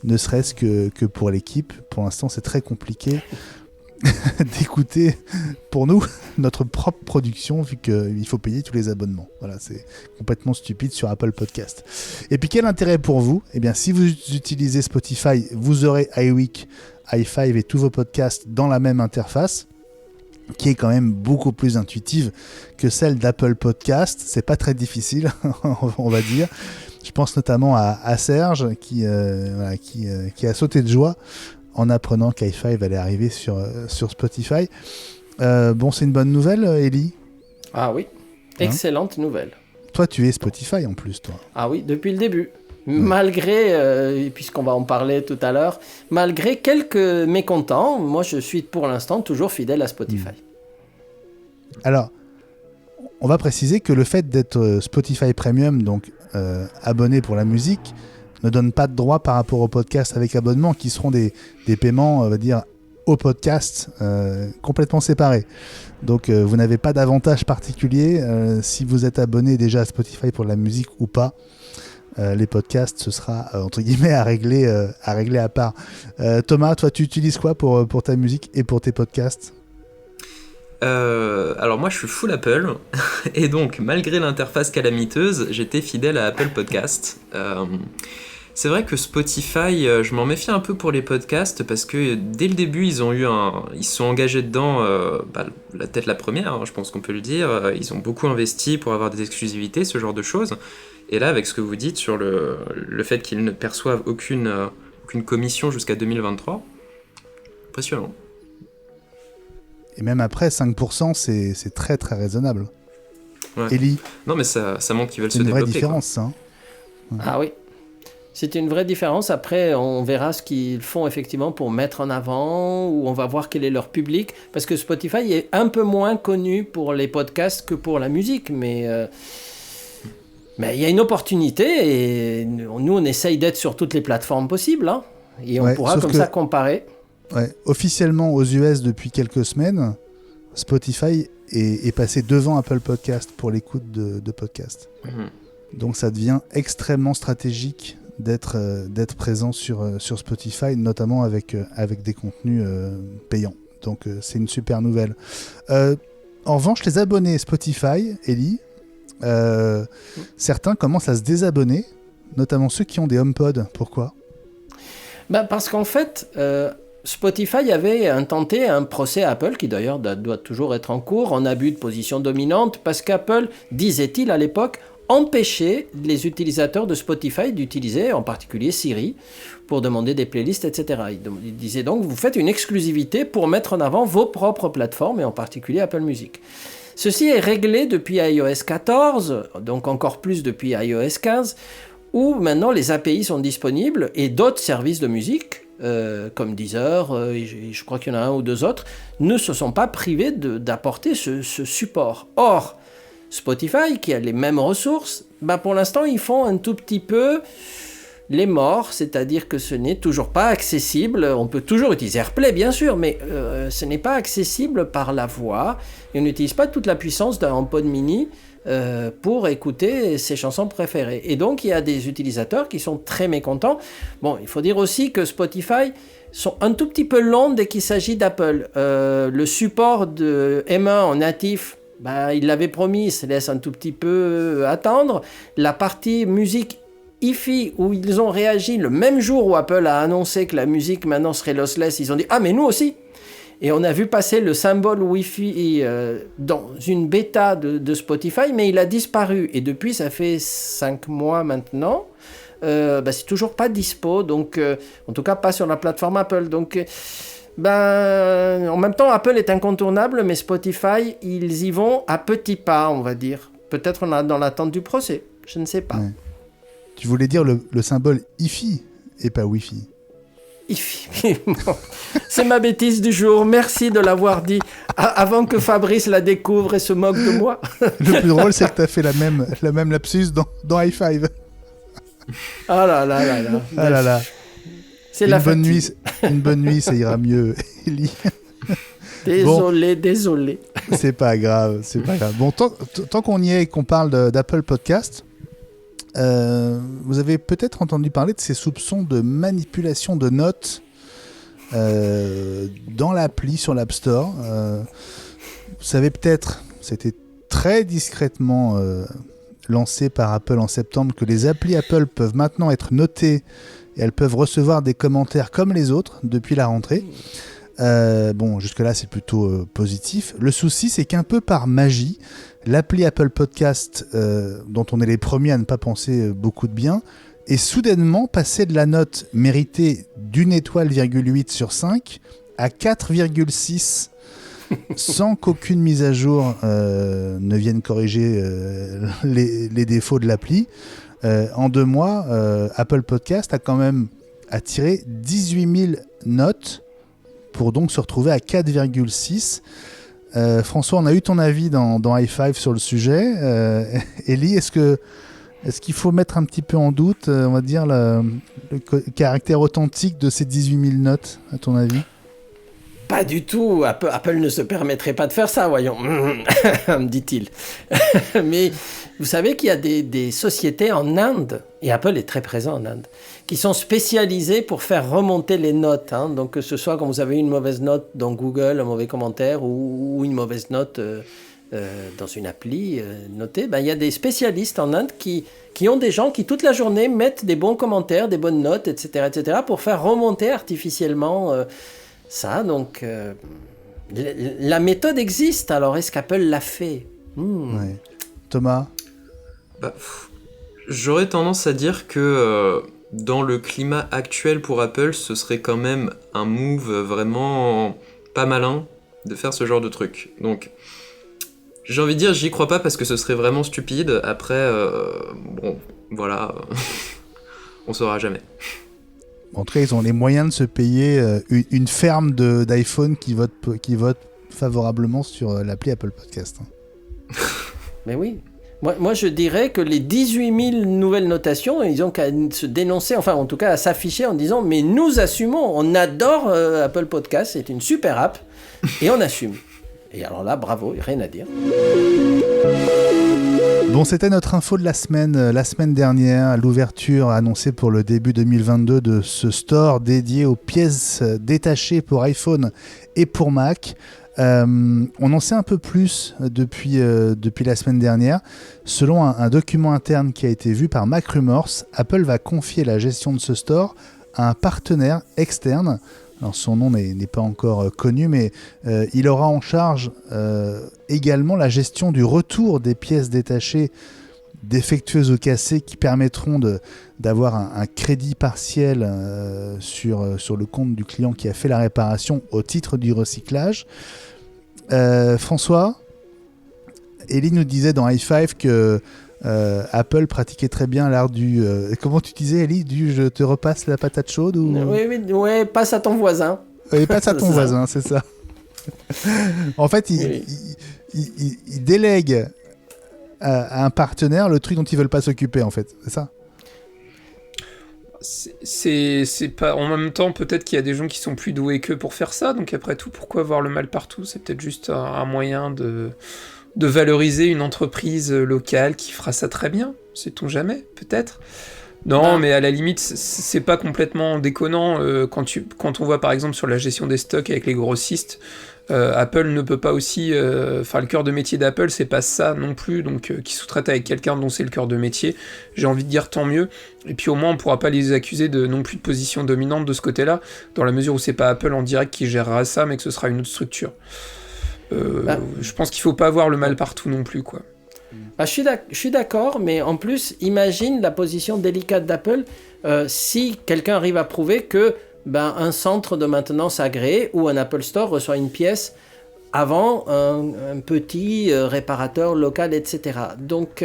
ne serait-ce que pour l'équipe. Pour l'instant c'est très compliqué d'écouter pour nous notre propre production vu qu'il faut payer tous les abonnements. Voilà, c'est complètement stupide sur Apple Podcast. Et puis quel intérêt pour vous ? Eh bien si vous utilisez Spotify, vous aurez iWeek, i5 et tous vos podcasts dans la même interface qui est quand même beaucoup plus intuitive que celle d'Apple Podcast. C'est pas très difficile on va dire. Je pense notamment à Serge qui a sauté de joie en apprenant qu'i5 allait arriver sur Spotify. Bon, c'est une bonne nouvelle, Ellie ? Ah oui, excellente nouvelle. Toi, tu es Spotify en plus, toi. Ah oui, depuis le début. Malgré, puisqu'on va en parler tout à l'heure, malgré quelques mécontents, moi je suis pour l'instant toujours fidèle à Spotify. Alors, on va préciser que le fait d'être Spotify Premium, donc abonné pour la musique, ne donne pas de droit par rapport aux podcasts avec abonnement qui seront des paiements, on va dire, au podcast complètement séparés. Donc vous n'avez pas d'avantage particulier si vous êtes abonné déjà à Spotify pour la musique ou pas. Les podcasts, ce sera entre guillemets à régler à part. Thomas, toi tu utilises quoi pour ta musique et pour tes podcasts ? Alors moi je suis full Apple et donc malgré l'interface calamiteuse j'étais fidèle à Apple Podcast. C'est vrai que Spotify, je m'en méfie un peu pour les podcasts parce que dès le début ils se sont engagés dedans la tête la première, hein, je pense qu'on peut le dire. Ils ont beaucoup investi pour avoir des exclusivités, ce genre de choses. Et là avec ce que vous dites sur le fait qu'ils ne perçoivent aucune commission jusqu'à 2023, impressionnant. Et même après, 5%, c'est très très raisonnable. Ouais. Ellie, non mais ça montre qu'ils veulent se c'est une développer. vraie différence, ça. Ouais. Ah oui, c'est une vraie différence. Après, on verra ce qu'ils font effectivement pour mettre en avant, ou on va voir quel est leur public. Parce que Spotify est un peu moins connu pour les podcasts que pour la musique. Mais il y a une opportunité et nous, on essaye d'être sur toutes les plateformes possibles. Hein, et on pourra comme ça comparer. Ouais, officiellement aux US depuis quelques semaines, Spotify est passé devant Apple Podcast pour l'écoute de podcasts. Donc ça devient extrêmement stratégique d'être présent sur Spotify, notamment avec des contenus payants. Donc c'est une super nouvelle. En revanche, les abonnés Spotify, Ellie, certains commencent à se désabonner, notamment ceux qui ont des HomePod. Pourquoi ? Parce qu'en fait... Spotify avait intenté un procès à Apple, qui d'ailleurs doit toujours être en cours, en abus de position dominante, parce qu'Apple, disait-il à l'époque, empêchait les utilisateurs de Spotify d'utiliser, en particulier Siri, pour demander des playlists, etc. Il disait donc, vous faites une exclusivité pour mettre en avant vos propres plateformes, et en particulier Apple Music. Ceci est réglé depuis iOS 14, donc encore plus depuis iOS 15, où maintenant les API sont disponibles, et d'autres services de musique, comme Deezer, je crois qu'il y en a un ou deux autres, ne se sont pas privés d'apporter ce support. Or, Spotify, qui a les mêmes ressources, pour l'instant, ils font un tout petit peu les morts, c'est-à-dire que ce n'est toujours pas accessible. On peut toujours utiliser AirPlay, bien sûr, mais ce n'est pas accessible par la voix, et on n'utilise pas toute la puissance d'un HomePod mini pour écouter ses chansons préférées. Et donc, il y a des utilisateurs qui sont très mécontents. Bon, il faut dire aussi que Spotify sont un tout petit peu longs dès qu'il s'agit d'Apple. Le support de M1 en natif, il l'avait promis, il se laisse un tout petit peu attendre. La partie musique hi-fi, où ils ont réagi le même jour où Apple a annoncé que la musique maintenant serait lossless, ils ont dit « Ah, mais nous aussi !» Et on a vu passer le symbole Wi-Fi dans une bêta de Spotify, mais il a disparu. Et depuis, ça fait 5 mois maintenant. C'est toujours pas dispo, donc en tout cas pas sur la plateforme Apple. Donc, en même temps, Apple est incontournable, mais Spotify, ils y vont à petits pas, on va dire. Peut-être dans l'attente du procès, je ne sais pas. Tu voulais dire le symbole Hi-Fi et pas Wi-Fi. C'est ma bêtise du jour. Merci de l'avoir dit avant que Fabrice la découvre et se moque de moi. Le plus drôle, c'est que tu as fait la même lapsus dans High Five. Ah là là là là. Ah là là. C'est la fatigue. Une bonne nuit, ça ira mieux, Ellie. Désolé. C'est pas grave. Bon, tant qu'on y est et qu'on parle d'Apple Podcast, vous avez peut-être entendu parler de ces soupçons de manipulation de notes dans l'appli sur l'App Store. Vous savez peut-être, c'était très discrètement lancé par Apple en septembre, que les applis Apple peuvent maintenant être notées et elles peuvent recevoir des commentaires comme les autres depuis la rentrée. Bon, jusque-là, c'est plutôt positif. Le souci, c'est qu'un peu par magie, l'appli Apple Podcast, dont on est les premiers à ne pas penser beaucoup de bien, est soudainement passé de la note méritée d'1,8 étoile sur 5 à 4,6, sans qu'aucune mise à jour ne vienne corriger les défauts de l'appli. En 2 mois, Apple Podcast a quand même attiré 18 000 notes pour donc se retrouver à 4,6. François, on a eu ton avis dans High Five sur le sujet. Ellie, est-ce qu'il faut mettre un petit peu en doute, on va dire, le caractère authentique de ces 18 000 notes, à ton avis ? Pas du tout. Apple ne se permettrait pas de faire ça, voyons, dit-il. Mais vous savez qu'il y a des sociétés en Inde, et Apple est très présent en Inde, qui sont spécialisées pour faire remonter les notes. Hein. Donc que ce soit quand vous avez une mauvaise note dans Google, un mauvais commentaire, ou une mauvaise note dans une appli notée, il y a des spécialistes en Inde qui ont des gens qui toute la journée mettent des bons commentaires, des bonnes notes, etc. pour faire remonter artificiellement ça. Donc la méthode existe, alors est-ce qu'Apple l'a fait ? Ouais. Thomas ? J'aurais tendance à dire que dans le climat actuel pour Apple, ce serait quand même un move vraiment pas malin de faire ce genre de truc. Donc, j'ai envie de dire, j'y crois pas parce que ce serait vraiment stupide. Après, bon, voilà, on saura jamais. En tout cas, ils ont les moyens de se payer une ferme d'iPhone qui vote favorablement sur l'appli Apple Podcast. Mais oui. Moi, je dirais que les 18 000 nouvelles notations, ils ont qu'à se dénoncer, enfin, en tout cas, à s'afficher en disant « Mais nous assumons, on adore Apple Podcast, c'est une super app, et on assume. » Et alors là, bravo, rien à dire. Bon, c'était notre info de la semaine dernière, l'ouverture annoncée pour le début 2022 de ce store dédié aux pièces détachées pour iPhone et pour Mac. On en sait un peu plus depuis la semaine dernière. Selon un document interne qui a été vu par MacRumors, Apple va confier la gestion de ce store à un partenaire externe. Alors son nom n'est pas encore connu, mais il aura en charge également la gestion du retour des pièces détachées défectueuses ou cassées qui permettront d'avoir un crédit partiel sur le compte du client qui a fait la réparation au titre du recyclage. François, Ellie nous disait dans High Five que Apple pratiquait très bien l'art du... comment tu disais, Ellie, du je te repasse la patate chaude ou... Oui, passe à ton voisin. Oui, passe à ton voisin, c'est ça. En fait, il délègue à un partenaire le truc dont ils veulent pas s'occuper, en fait, c'est ça. C'est pas en même temps, peut-être qu'il y a des gens qui sont plus doués qu'eux pour faire ça, donc après tout, pourquoi voir le mal partout ? C'est peut-être juste un moyen de valoriser une entreprise locale qui fera ça très bien, sait-on jamais, peut-être. Non, mais à la limite, c'est pas complètement déconnant quand on voit par exemple sur la gestion des stocks avec les grossistes, Apple ne peut pas aussi... Enfin, le cœur de métier d'Apple, c'est pas ça non plus, donc qui sous-traite avec quelqu'un dont c'est le cœur de métier, j'ai envie de dire tant mieux. Et puis au moins, on pourra pas les accuser non plus de position dominante de ce côté-là, dans la mesure où c'est pas Apple en direct qui gérera ça, mais que ce sera une autre structure. Je pense qu'il faut pas voir le mal partout non plus, quoi. Je suis d'accord, mais en plus, imagine la position délicate d'Apple si quelqu'un arrive à prouver que un centre de maintenance agréé ou un Apple Store reçoit une pièce avant un petit réparateur local, etc. Donc,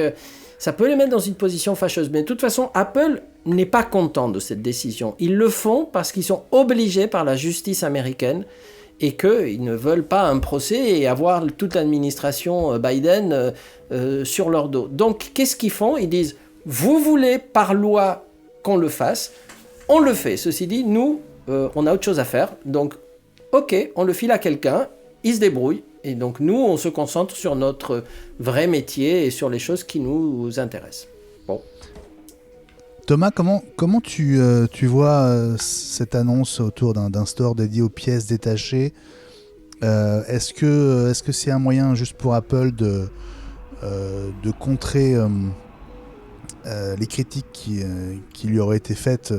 ça peut les mettre dans une position fâcheuse. Mais de toute façon, Apple n'est pas content de cette décision. Ils le font parce qu'ils sont obligés par la justice américaine et qu'ils ne veulent pas un procès et avoir toute l'administration Biden sur leur dos. Donc, qu'est-ce qu'ils font? Ils disent, vous voulez par loi qu'on le fasse, on le fait. Ceci dit, nous, on a autre chose à faire. Donc, ok, on le file à quelqu'un, il se débrouille. Et donc, nous, on se concentre sur notre vrai métier et sur les choses qui nous intéressent. Bon. Thomas, comment tu vois cette annonce autour d'un store dédié aux pièces détachées? Est-ce que c'est un moyen juste pour Apple de contrer les critiques qui lui auraient été faites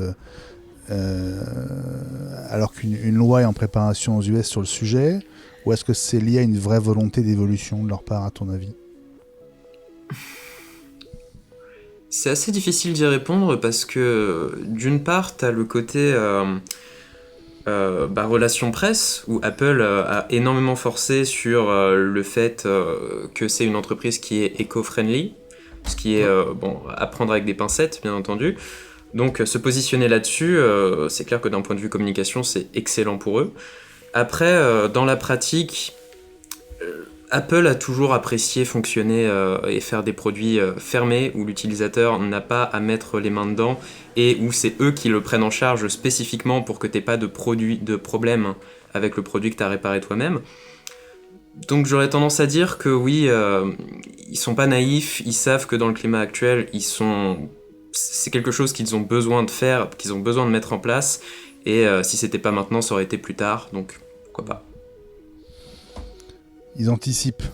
alors qu'une loi est en préparation aux US sur le sujet? Ou est-ce que c'est lié à une vraie volonté d'évolution de leur part, à ton avis? C'est assez difficile d'y répondre parce que d'une part, tu as le côté relation presse où Apple a énormément forcé sur le fait que c'est une entreprise qui est éco-friendly, ce qui est à prendre avec des pincettes, bien entendu. Donc se positionner là-dessus, c'est clair que d'un point de vue communication, c'est excellent pour eux. Après, dans la pratique, Apple a toujours apprécié fonctionner et faire des produits fermés où l'utilisateur n'a pas à mettre les mains dedans et où c'est eux qui le prennent en charge spécifiquement pour que tu n'aies pas de problème avec le produit que tu as réparé toi-même. Donc j'aurais tendance à dire que oui, ils sont pas naïfs, ils savent que dans le climat actuel, c'est quelque chose qu'ils ont besoin de faire, qu'ils ont besoin de mettre en place, et si c'était pas maintenant, ça aurait été plus tard, donc pourquoi pas. Ils anticipent.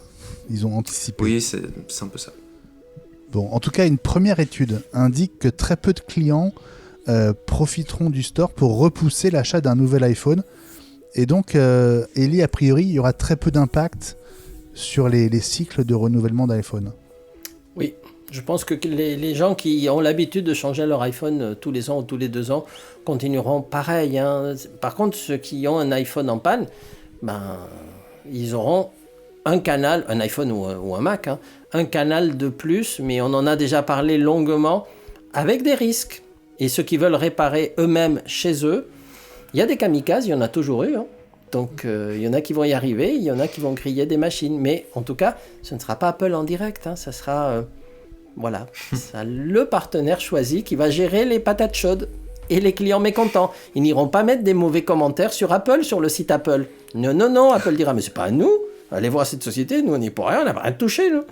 Ils ont anticipé. Oui, c'est un peu ça. Bon, en tout cas, une première étude indique que très peu de clients profiteront du store pour repousser l'achat d'un nouvel iPhone. Et donc, Eli, a priori, il y aura très peu d'impact sur les cycles de renouvellement d'iPhone. Oui, je pense que les gens qui ont l'habitude de changer leur iPhone tous les ans ou tous les 2 ans continueront pareil. Hein. Par contre, ceux qui ont un iPhone en panne, ils auront un canal, un iPhone ou un Mac, un canal de plus, mais on en a déjà parlé longuement, avec des risques. Et ceux qui veulent réparer eux-mêmes chez eux, il y a des kamikazes, il y en a toujours eu. Donc il y en a qui vont y arriver, il y en a qui vont griller des machines. Mais en tout cas, ce ne sera pas Apple en direct, ça sera ça, le partenaire choisi qui va gérer les patates chaudes et les clients mécontents. Ils n'iront pas mettre des mauvais commentaires sur Apple, sur le site Apple. Non, Apple dira, mais c'est pas à nous. Allez voir cette société, nous on n'y pour rien, on n'a rien touché. Nous.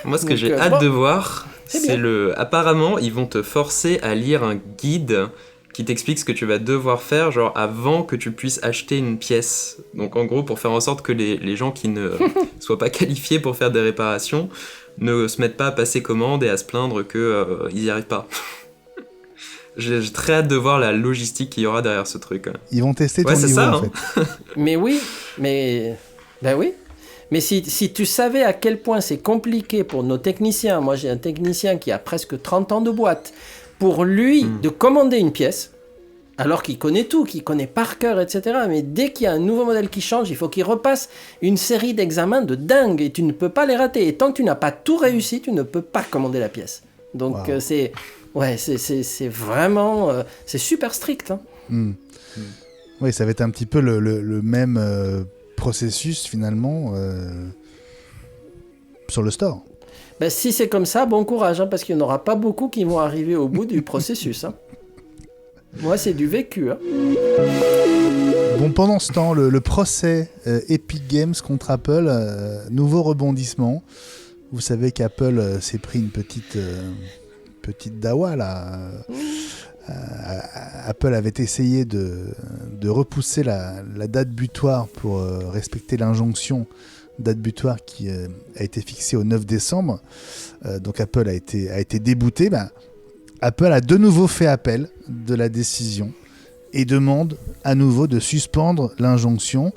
Moi ce que j'ai hâte de voir, c'est apparemment ils vont te forcer à lire un guide qui t'explique ce que tu vas devoir faire, genre avant que tu puisses acheter une pièce. Donc en gros, pour faire en sorte que les gens qui ne soient pas qualifiés pour faire des réparations ne se mettent pas à passer commande et à se plaindre qu'ils n'y arrivent pas. J'ai très hâte de voir la logistique qu'il y aura derrière ce truc. Ils vont tester ton niveau, ça, en fait. Mais oui, ben oui. Mais si tu savais à quel point c'est compliqué pour nos techniciens, moi j'ai un technicien qui a presque 30 ans de boîte, pour lui de commander une pièce, alors qu'il connaît tout, qu'il connaît par cœur, etc. Mais dès qu'il y a un nouveau modèle qui change, il faut qu'il repasse une série d'examens de dingue et tu ne peux pas les rater. Et tant que tu n'as pas tout réussi, tu ne peux pas commander la pièce. Donc c'est vraiment... c'est super strict. Oui, ça va être un petit peu le même processus finalement sur le store. Ben, si c'est comme ça, bon courage, parce qu'il n'y en aura pas beaucoup qui vont arriver au bout du processus. Moi, c'est du vécu. Bon, pendant ce temps, le procès Epic Games contre Apple, nouveau rebondissement. Vous savez qu'Apple s'est pris une petite dawa là. Apple avait essayé de repousser la date butoir pour respecter l'injonction, date butoir qui a été fixée au 9 décembre. Donc Apple a été débouté. Apple a de nouveau fait appel de la décision et demande à nouveau de suspendre l'injonction,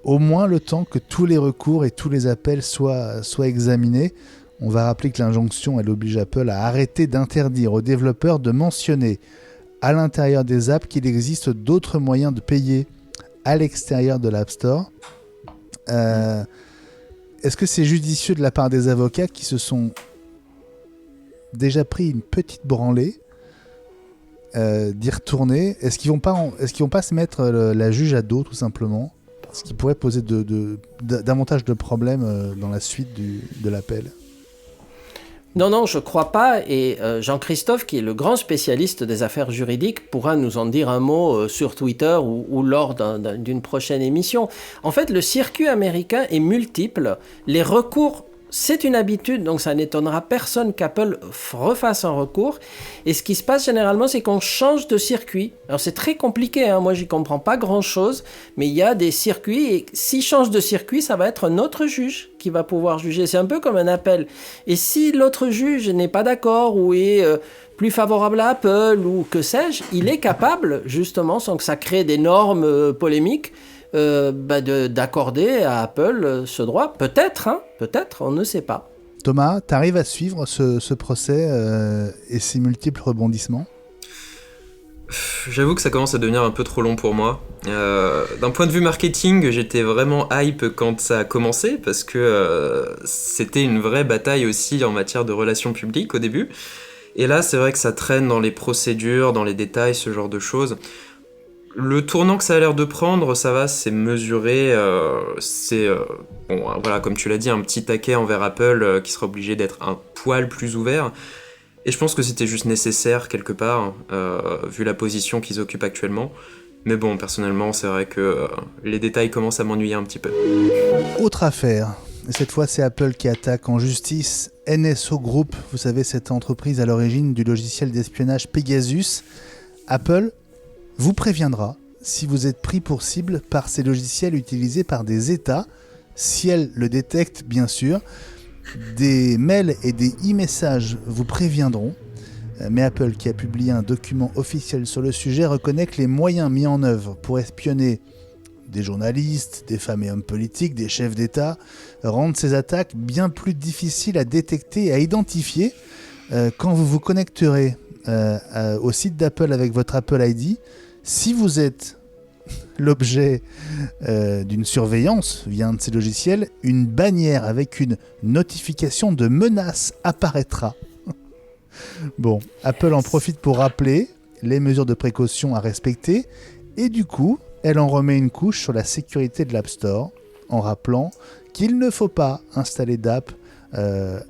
au moins le temps que tous les recours et tous les appels soient examinés. On va rappeler que l'injonction, elle oblige Apple à arrêter d'interdire aux développeurs de mentionner à l'intérieur des apps qu'il existe d'autres moyens de payer à l'extérieur de l'App Store. Est-ce que c'est judicieux de la part des avocats qui se sont déjà pris une petite branlée d'y retourner. Est-ce qu'ils vont pas se mettre la juge à dos tout simplement, ce qui pourrait poser davantage de problèmes dans la suite de l'appel? Non, je crois pas. Et Jean-Christophe, qui est le grand spécialiste des affaires juridiques, pourra nous en dire un mot sur Twitter ou lors d'une prochaine émission. En fait, le circuit américain est multiple. Les recours, c'est une habitude, donc ça n'étonnera personne qu'Apple refasse un recours. Et ce qui se passe généralement, c'est qu'on change de circuit. Alors c'est très compliqué, hein. Moi j'y comprends pas grand-chose, mais il y a des circuits, et s'ils changent de circuit, ça va être un autre juge qui va pouvoir juger. C'est un peu comme un appel. Et si l'autre juge n'est pas d'accord ou est plus favorable à Apple ou que sais-je, il est capable, justement, sans que ça crée d'énormes polémiques, d'accorder à Apple ce droit. Peut-être, on ne sait pas. Thomas, tu arrives à suivre ce procès et ses multiples rebondissements? J'avoue que ça commence à devenir un peu trop long pour moi. D'un point de vue marketing, j'étais vraiment hype quand ça a commencé, parce que c'était une vraie bataille aussi en matière de relations publiques au début. Et là, c'est vrai que ça traîne dans les procédures, dans les détails, ce genre de choses. Le tournant que ça a l'air de prendre, ça va, c'est mesuré, voilà, comme tu l'as dit, un petit taquet envers Apple qui sera obligé d'être un poil plus ouvert. Et je pense que c'était juste nécessaire quelque part, vu la position qu'ils occupent actuellement. Mais bon, personnellement, c'est vrai que les détails commencent à m'ennuyer un petit peu. Autre affaire, et cette fois c'est Apple qui attaque en justice NSO Group, vous savez, cette entreprise à l'origine du logiciel d'espionnage Pegasus. Apple vous préviendra si vous êtes pris pour cible par ces logiciels utilisés par des États, si elles le détectent bien sûr. Des mails et des e-messages vous préviendront, mais Apple, qui a publié un document officiel sur le sujet, reconnaît que les moyens mis en œuvre pour espionner des journalistes, des femmes et hommes politiques, des chefs d'État, rendent ces attaques bien plus difficiles à détecter et à identifier. Quand vous vous connecterez au site d'Apple avec votre Apple ID, si vous êtes l'objet d'une surveillance via un de ces logiciels, une bannière avec une notification de menace apparaîtra. Bon, Apple en profite pour rappeler les mesures de précaution à respecter et du coup, elle en remet une couche sur la sécurité de l'App Store en rappelant qu'il ne faut pas installer d'app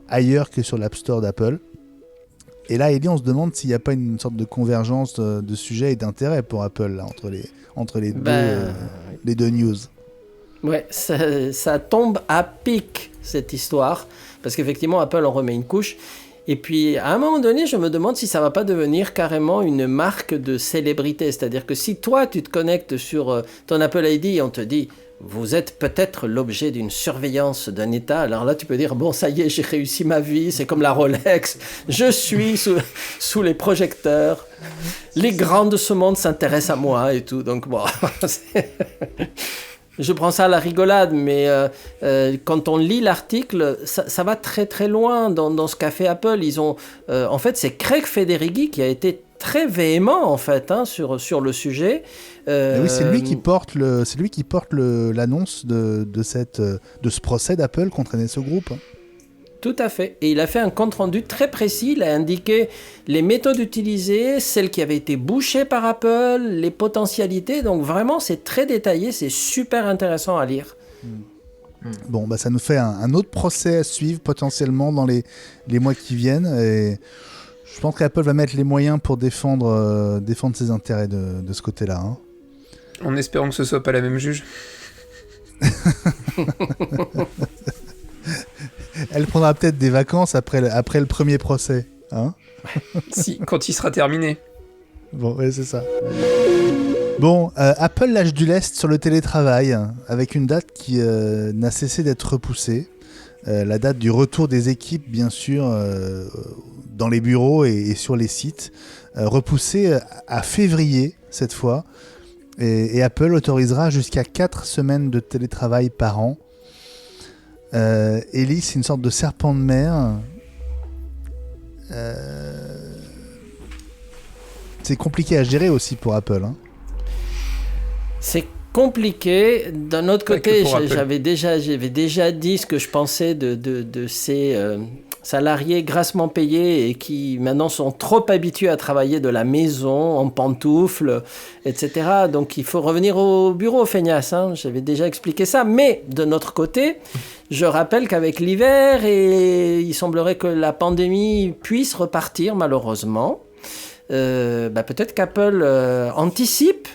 ailleurs que sur l'App Store d'Apple. Et là, Ellie, on se demande s'il n'y a pas une sorte de convergence de sujets et d'intérêts pour Apple là, entre les deux news. Ouais, ça tombe à pic, cette histoire, parce qu'effectivement, Apple en remet une couche. Et puis, à un moment donné, je me demande si ça ne va pas devenir carrément une marque de célébrité. C'est-à-dire que si toi, tu te connectes sur ton Apple ID et on te dit « Vous êtes peut-être l'objet d'une surveillance d'un État », alors là, tu peux dire « Bon, ça y est, j'ai réussi ma vie, c'est comme la Rolex, je suis sous les projecteurs, les grands de ce monde s'intéressent à moi et tout. » Donc, bon, je prends ça à la rigolade, mais quand on lit l'article, ça va très très loin dans ce qu'a fait Apple. Ils ont, en fait, c'est Craig Federighi qui a été très véhément en fait sur le sujet. Oui, c'est lui qui porte l'annonce de ce procès d'Apple contre NSO Group. Tout à fait. Et il a fait un compte-rendu très précis. Il a indiqué les méthodes utilisées, celles qui avaient été bouchées par Apple, les potentialités. Donc vraiment, c'est très détaillé. C'est super intéressant à lire. Bon, ça nous fait un autre procès à suivre potentiellement dans les mois qui viennent. Et je pense qu'Apple va mettre les moyens pour défendre ses intérêts de ce côté-là. Hein. En espérant que ce soit pas la même juge. Elle prendra peut-être des vacances après le premier procès. Hein. Si, quand il sera terminé. Bon, ouais, c'est ça. Bon, Apple lâche du lest sur le télétravail, avec une date qui n'a cessé d'être repoussée. La date du retour des équipes, bien sûr, dans les bureaux et sur les sites, repoussée à février cette fois. Et Apple autorisera jusqu'à 4 semaines de télétravail par an. Ellie, c'est une sorte de serpent de mer. C'est compliqué à gérer aussi pour Apple. Hein. C'est compliqué. D'un autre côté, j'avais déjà dit ce que je pensais de ces salariés grassement payés et qui maintenant sont trop habitués à travailler de la maison, en pantoufles, etc. Donc il faut revenir au bureau, feignasse, hein. J'avais déjà expliqué ça. Mais de notre côté, je rappelle qu'avec l'hiver, et il semblerait que la pandémie puisse repartir malheureusement, peut-être qu'Apple anticipe,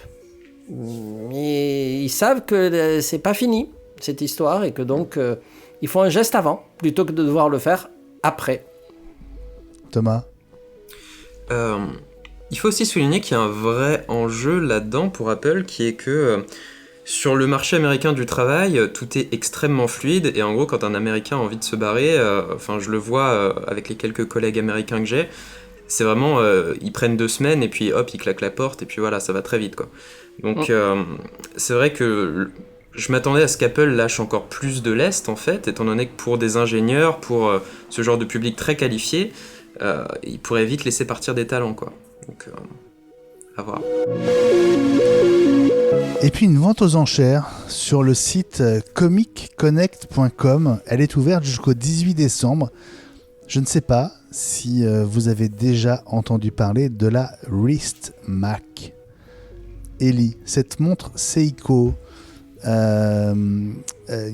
mais ils savent que c'est pas fini cette histoire et que donc ils font un geste avant plutôt que de devoir le faire après. Thomas? Il faut aussi souligner qu'il y a un vrai enjeu là-dedans pour Apple, qui est que sur le marché américain du travail, tout est extrêmement fluide, et en gros, quand un Américain a envie de se barrer, je le vois avec les quelques collègues américains que j'ai, c'est vraiment, ils prennent 2 semaines, et puis hop, ils claquent la porte, et puis voilà, ça va très vite, quoi. Donc c'est vrai que je m'attendais à ce qu'Apple lâche encore plus de lest, en fait, étant donné que pour des ingénieurs, pour ce genre de public très qualifié, ils pourraient vite laisser partir des talents, quoi. Donc, à voir. Et puis une vente aux enchères sur le site comicconnect.com. Elle est ouverte jusqu'au 18 décembre. Je ne sais pas si vous avez déjà entendu parler de la Wrist Mac. Ellie, cette montre Seiko, une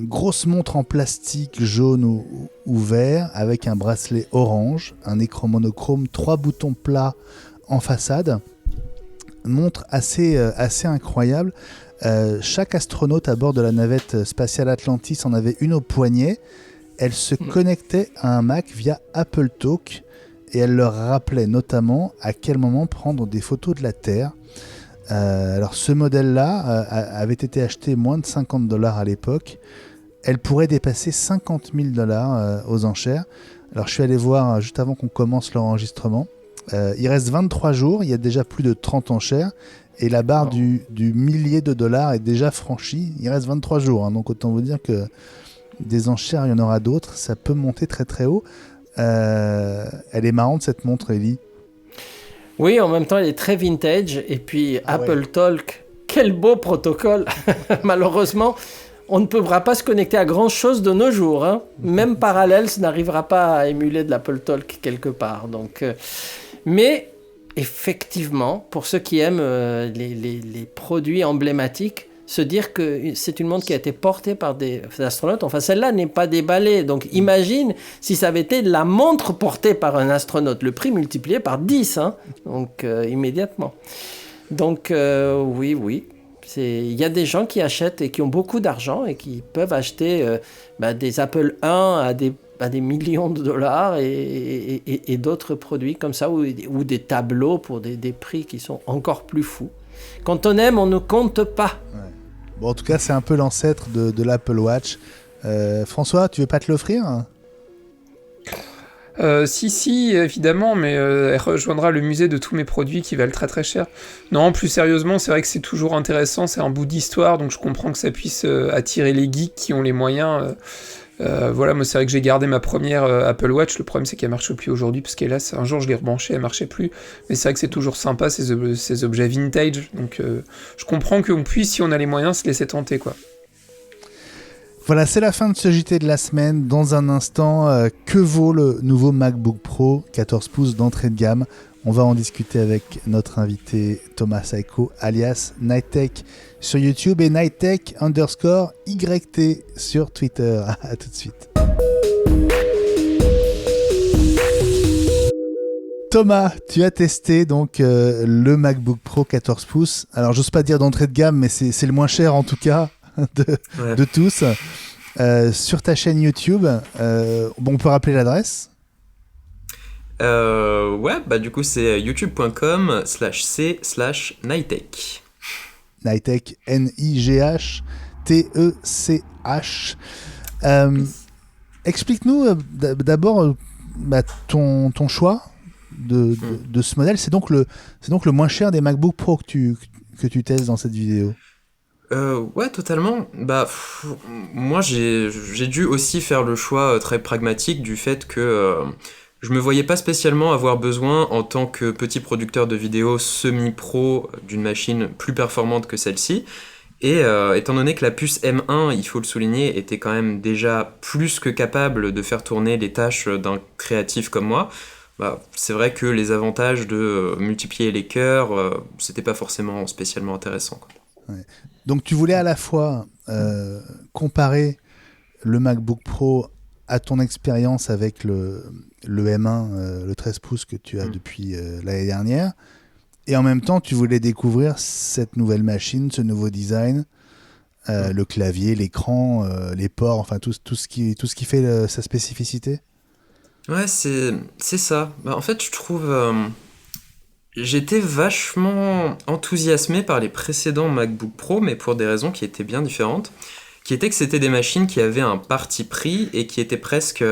grosse montre en plastique jaune ou vert avec un bracelet orange, un écran monochrome, 3 boutons plats en façade. Montre assez incroyable. Chaque astronaute à bord de la navette spatiale Atlantis en avait une au poignet. Elle se connectait à un Mac via Apple Talk et elle leur rappelait notamment à quel moment prendre des photos de la Terre. Alors ce modèle-là avait été acheté moins de $50 à l'époque. Elle pourrait dépasser $50 000 aux enchères. Alors je suis allé voir juste avant qu'on commence l'enregistrement. Il reste 23 jours, il y a déjà plus de 30 enchères et la barre du millier de dollars est déjà franchie. Il reste 23 jours, hein, donc autant vous dire que des enchères, il y en aura d'autres. Ça peut monter très très haut. Elle est marrante cette montre, Ellie. Oui, en même temps, elle est très vintage. Et puis, Apple Talk, quel beau protocole. Malheureusement, on ne pourra pas se connecter à grand-chose de nos jours. Hein. Même Parallels n'arrivera pas à émuler de l'Apple Talk quelque part. Donc, mais effectivement, pour ceux qui aiment les produits emblématiques, se dire que c'est une montre qui a été portée par des astronautes. Enfin, celle-là n'est pas déballée. Donc, imagine si ça avait été la montre portée par un astronaute. Le prix multiplié par 10, hein, donc immédiatement. Donc, oui. Il y a des gens qui achètent et qui ont beaucoup d'argent et qui peuvent acheter des Apple 1 à des millions de dollars et d'autres produits comme ça, ou des tableaux pour des prix qui sont encore plus fous. Quand on aime, on ne compte pas. Ouais. Bon, en tout cas, c'est un peu l'ancêtre de l'Apple Watch. François, tu veux pas te l'offrir ? Si, évidemment, mais elle rejoindra le musée de tous mes produits qui valent très très cher. Non, plus sérieusement, c'est vrai que c'est toujours intéressant, c'est un bout d'histoire, donc je comprends que ça puisse attirer les geeks qui ont les moyens. Voilà, moi c'est vrai que j'ai gardé ma première Apple Watch, le problème c'est qu'elle marche plus aujourd'hui, parce qu'hélas, un jour je l'ai rebranchée, elle marchait plus, mais c'est vrai que c'est toujours sympa ces objets vintage, donc je comprends qu'on puisse, si on a les moyens, se laisser tenter, quoi. Voilà, c'est la fin de ce JT de la semaine. Dans un instant, que vaut le nouveau MacBook Pro 14 pouces d'entrée de gamme ? On va en discuter avec notre invité Thomas Saiko, alias Nighttech sur YouTube et Nighttech_YT sur Twitter. À tout de suite. Thomas, tu as testé donc le MacBook Pro 14 pouces. Alors, j'ose pas dire d'entrée de gamme, mais c'est le moins cher en tout cas de tous. Sur ta chaîne YouTube, on peut rappeler l'adresse ? Du coup c'est youtube.com/c/Nighttech. Nighttech, Nighttech. Explique-nous d'abord ton choix de ce modèle. C'est donc le moins cher des MacBook Pro que tu testes dans cette vidéo. Ouais, totalement. Moi, j'ai dû aussi faire le choix très pragmatique du fait que je me voyais pas spécialement avoir besoin, en tant que petit producteur de vidéos semi-pro, d'une machine plus performante que celle-ci. Et étant donné que la puce M1, il faut le souligner, était quand même déjà plus que capable de faire tourner les tâches d'un créatif comme moi, bah, c'est vrai que les avantages de multiplier les cœurs, c'était pas forcément spécialement intéressant, quoi. Ouais. Donc tu voulais à la fois comparer le MacBook Pro à ton expérience avec le M1, le 13 pouces que tu as depuis l'année dernière, et en même temps tu voulais découvrir cette nouvelle machine, ce nouveau design, le clavier, l'écran, les ports, enfin tout ce qui fait sa spécificité. Ouais, c'est ça. Bah, en fait, je trouve... j'étais vachement enthousiasmé par les précédents MacBook Pro, mais pour des raisons qui étaient bien différentes, qui étaient que c'était des machines qui avaient un parti pris et qui étaient presque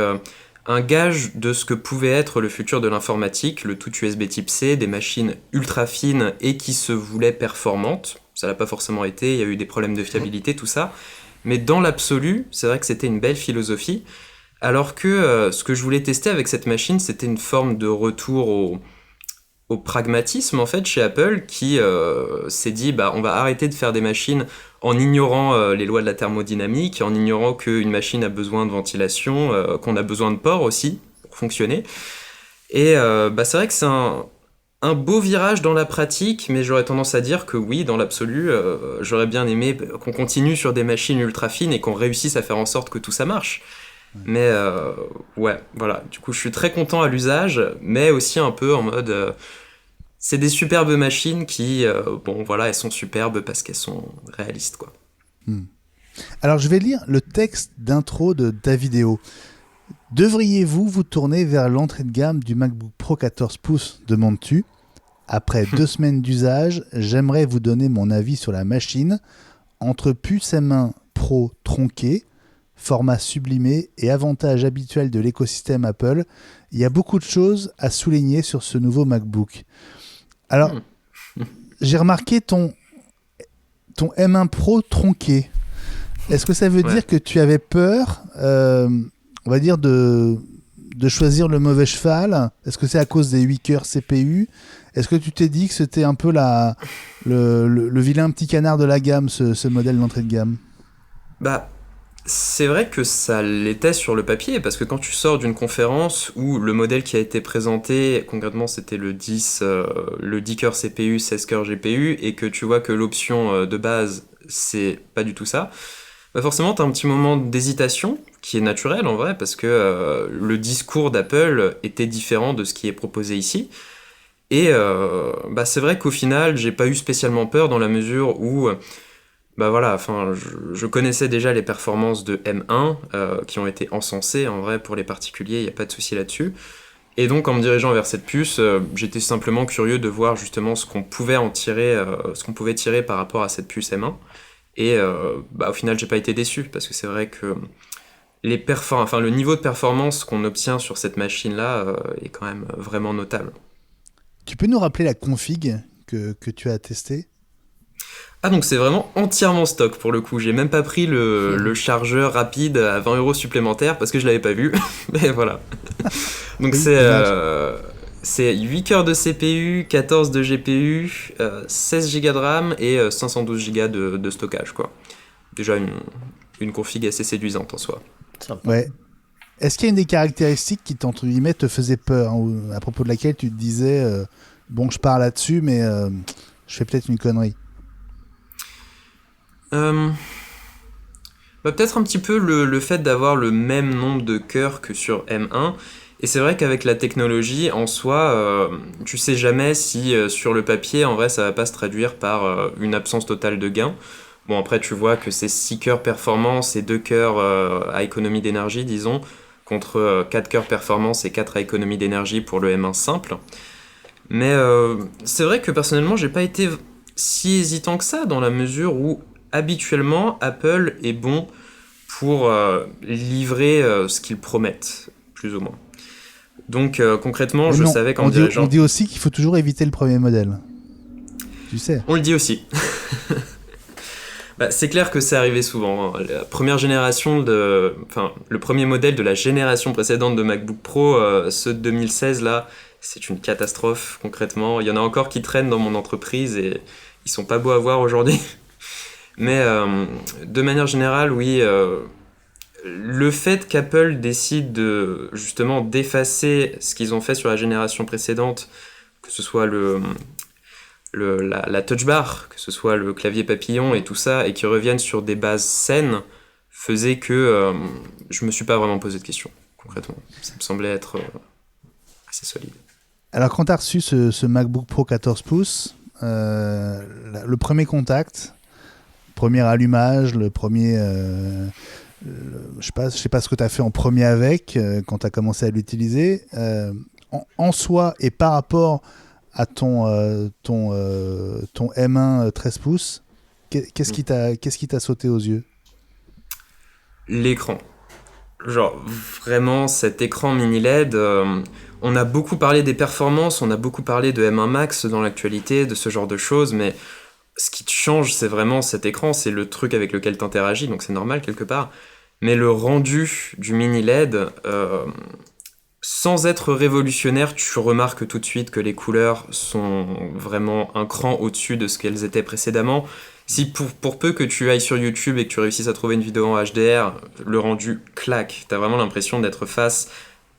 un gage de ce que pouvait être le futur de l'informatique, le tout USB type C, des machines ultra fines et qui se voulaient performantes. Ça l'a pas forcément été, il y a eu des problèmes de fiabilité, tout ça. Mais dans l'absolu, c'est vrai que c'était une belle philosophie, alors que ce que je voulais tester avec cette machine, c'était une forme de retour au pragmatisme en fait chez Apple qui s'est dit bah on va arrêter de faire des machines en ignorant les lois de la thermodynamique, en ignorant qu'une machine a besoin de ventilation, qu'on a besoin de ports aussi pour fonctionner. Et bah c'est vrai que c'est un beau virage dans la pratique, mais j'aurais tendance à dire que oui, dans l'absolu, j'aurais bien aimé qu'on continue sur des machines ultra fines et qu'on réussisse à faire en sorte que tout ça marche. Mais ouais, voilà. Du coup, je suis très content à l'usage, mais aussi un peu en mode... c'est des superbes machines qui, bon, voilà, elles sont superbes parce qu'elles sont réalistes, quoi. Alors, je vais lire le texte d'intro de ta vidéo. Devriez-vous vous tourner vers l'entrée de gamme du MacBook Pro 14 pouces, demandes-tu. Après 2 semaines d'usage, j'aimerais vous donner mon avis sur la machine. Entre puce M1 Pro tronquée, format sublimé et avantages habituels de l'écosystème Apple, il y a beaucoup de choses à souligner sur ce nouveau MacBook. Alors, j'ai remarqué ton M1 Pro tronqué. Est-ce que ça veut dire que tu avais peur, on va dire, de choisir le mauvais cheval? Est-ce que c'est à cause des 8 cœurs CPU? Est-ce que tu t'es dit que c'était un peu le vilain petit canard de la gamme, ce modèle d'entrée de gamme? Bah, c'est vrai que ça l'était sur le papier, parce que quand tu sors d'une conférence où le modèle qui a été présenté, concrètement c'était le 10 cœurs CPU, 16 cœurs GPU, et que tu vois que l'option de base, c'est pas du tout ça, bah forcément t'as un petit moment d'hésitation, qui est naturel en vrai, parce que le discours d'Apple était différent de ce qui est proposé ici. Et bah c'est vrai qu'au final, j'ai pas eu spécialement peur dans la mesure où... bah voilà, enfin, je connaissais déjà les performances de M1 qui ont été encensées en vrai pour les particuliers, il n'y a pas de souci là-dessus. Et donc en me dirigeant vers cette puce, j'étais simplement curieux de voir justement ce qu'on pouvait en tirer, ce qu'on pouvait tirer par rapport à cette puce M1. Et bah, au final, j'ai pas été déçu parce que c'est vrai que le niveau de performance qu'on obtient sur cette machine-là est quand même vraiment notable. Tu peux nous rappeler la config que tu as testée? Ah donc c'est vraiment entièrement stock pour le coup, j'ai même pas pris le chargeur rapide à 20 € supplémentaires parce que je l'avais pas vu, mais voilà. Donc Oui, c'est 8 cœurs de CPU, 14 de GPU, 16 Go de RAM et 512 Go de stockage quoi. Déjà une config assez séduisante en soi. Ouais. Est-ce qu'il y a une des caractéristiques qui, entre guillemets, te faisait peur, hein, ou à propos de laquelle tu te disais bon, je pars là-dessus, mais je fais peut-être une connerie? Bah, peut-être un petit peu le fait d'avoir le même nombre de cœurs que sur M1. Et c'est vrai qu'avec la technologie, en soi, tu sais jamais si sur le papier, en vrai, ça va pas se traduire par une absence totale de gain. Bon, après, tu vois que c'est 6 cœurs performance et 2 cœurs à économie d'énergie, disons, contre 4 cœurs performance et 4 à économie d'énergie pour le M1 simple. Mais c'est vrai que personnellement, j'ai pas été si hésitant que ça, dans la mesure où habituellement, Apple est bon pour livrer ce qu'ils promettent, plus ou moins. Donc concrètement, je savais qu'en dirigeant... On dit aussi qu'il faut toujours éviter le premier modèle. Tu sais. On le dit aussi. Bah, c'est clair que c'est arrivé souvent. Hein. La première génération le premier modèle de la génération précédente de MacBook Pro, ceux de 2016 là, c'est une catastrophe concrètement. Il y en a encore qui traînent dans mon entreprise et ils sont pas beaux à voir aujourd'hui. Mais de manière générale, oui, le fait qu'Apple décide justement d'effacer ce qu'ils ont fait sur la génération précédente, que ce soit la touch bar, que ce soit le clavier papillon et tout ça, et qu'ils reviennent sur des bases saines, faisait que je me suis pas vraiment posé de questions, concrètement. Ça me semblait être assez solide. Alors, quand tu as reçu ce MacBook Pro 14 pouces, le premier contact, premier allumage, le premier... je sais pas ce que tu as fait en premier avec, quand tu as commencé à l'utiliser. En soi et par rapport à ton M1 13 pouces, qu'est-ce qui t'a sauté aux yeux ? L'écran. Genre, vraiment, cet écran mini LED, on a beaucoup parlé des performances, on a beaucoup parlé de M1 Max dans l'actualité, de ce genre de choses, mais ce qui te change, c'est vraiment cet écran, c'est le truc avec lequel tu interagis, donc c'est normal quelque part. Mais le rendu du mini LED, sans être révolutionnaire, tu remarques tout de suite que les couleurs sont vraiment un cran au-dessus de ce qu'elles étaient précédemment. Si pour peu que tu ailles sur YouTube et que tu réussisses à trouver une vidéo en HDR, le rendu claque. T'as vraiment l'impression d'être face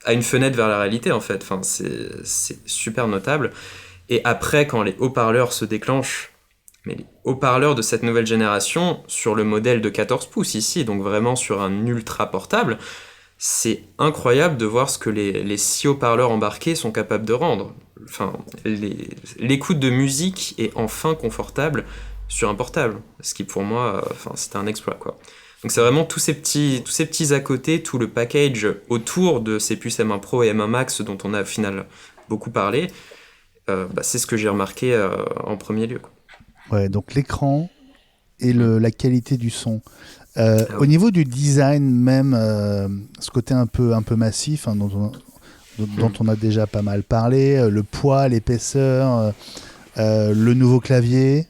à une fenêtre vers la réalité, en fait. Enfin, c'est super notable. Et après, quand les haut-parleurs se déclenchent, mais les haut-parleurs de cette nouvelle génération, sur le modèle de 14 pouces ici, donc vraiment sur un ultra portable, c'est incroyable de voir ce que les 6 haut-parleurs embarqués sont capables de rendre. Enfin, l'écoute de musique est enfin confortable sur un portable, ce qui pour moi, c'était un exploit, quoi. Donc c'est vraiment tous ces petits à côté, tout le package autour de ces puces M1 Pro et M1 Max dont on a au final beaucoup parlé, c'est ce que j'ai remarqué en premier lieu, quoi. Ouais, donc l'écran et la qualité du son. Au niveau du design même, ce côté un peu massif, hein, dont on a déjà pas mal parlé, le poids, l'épaisseur, le nouveau clavier,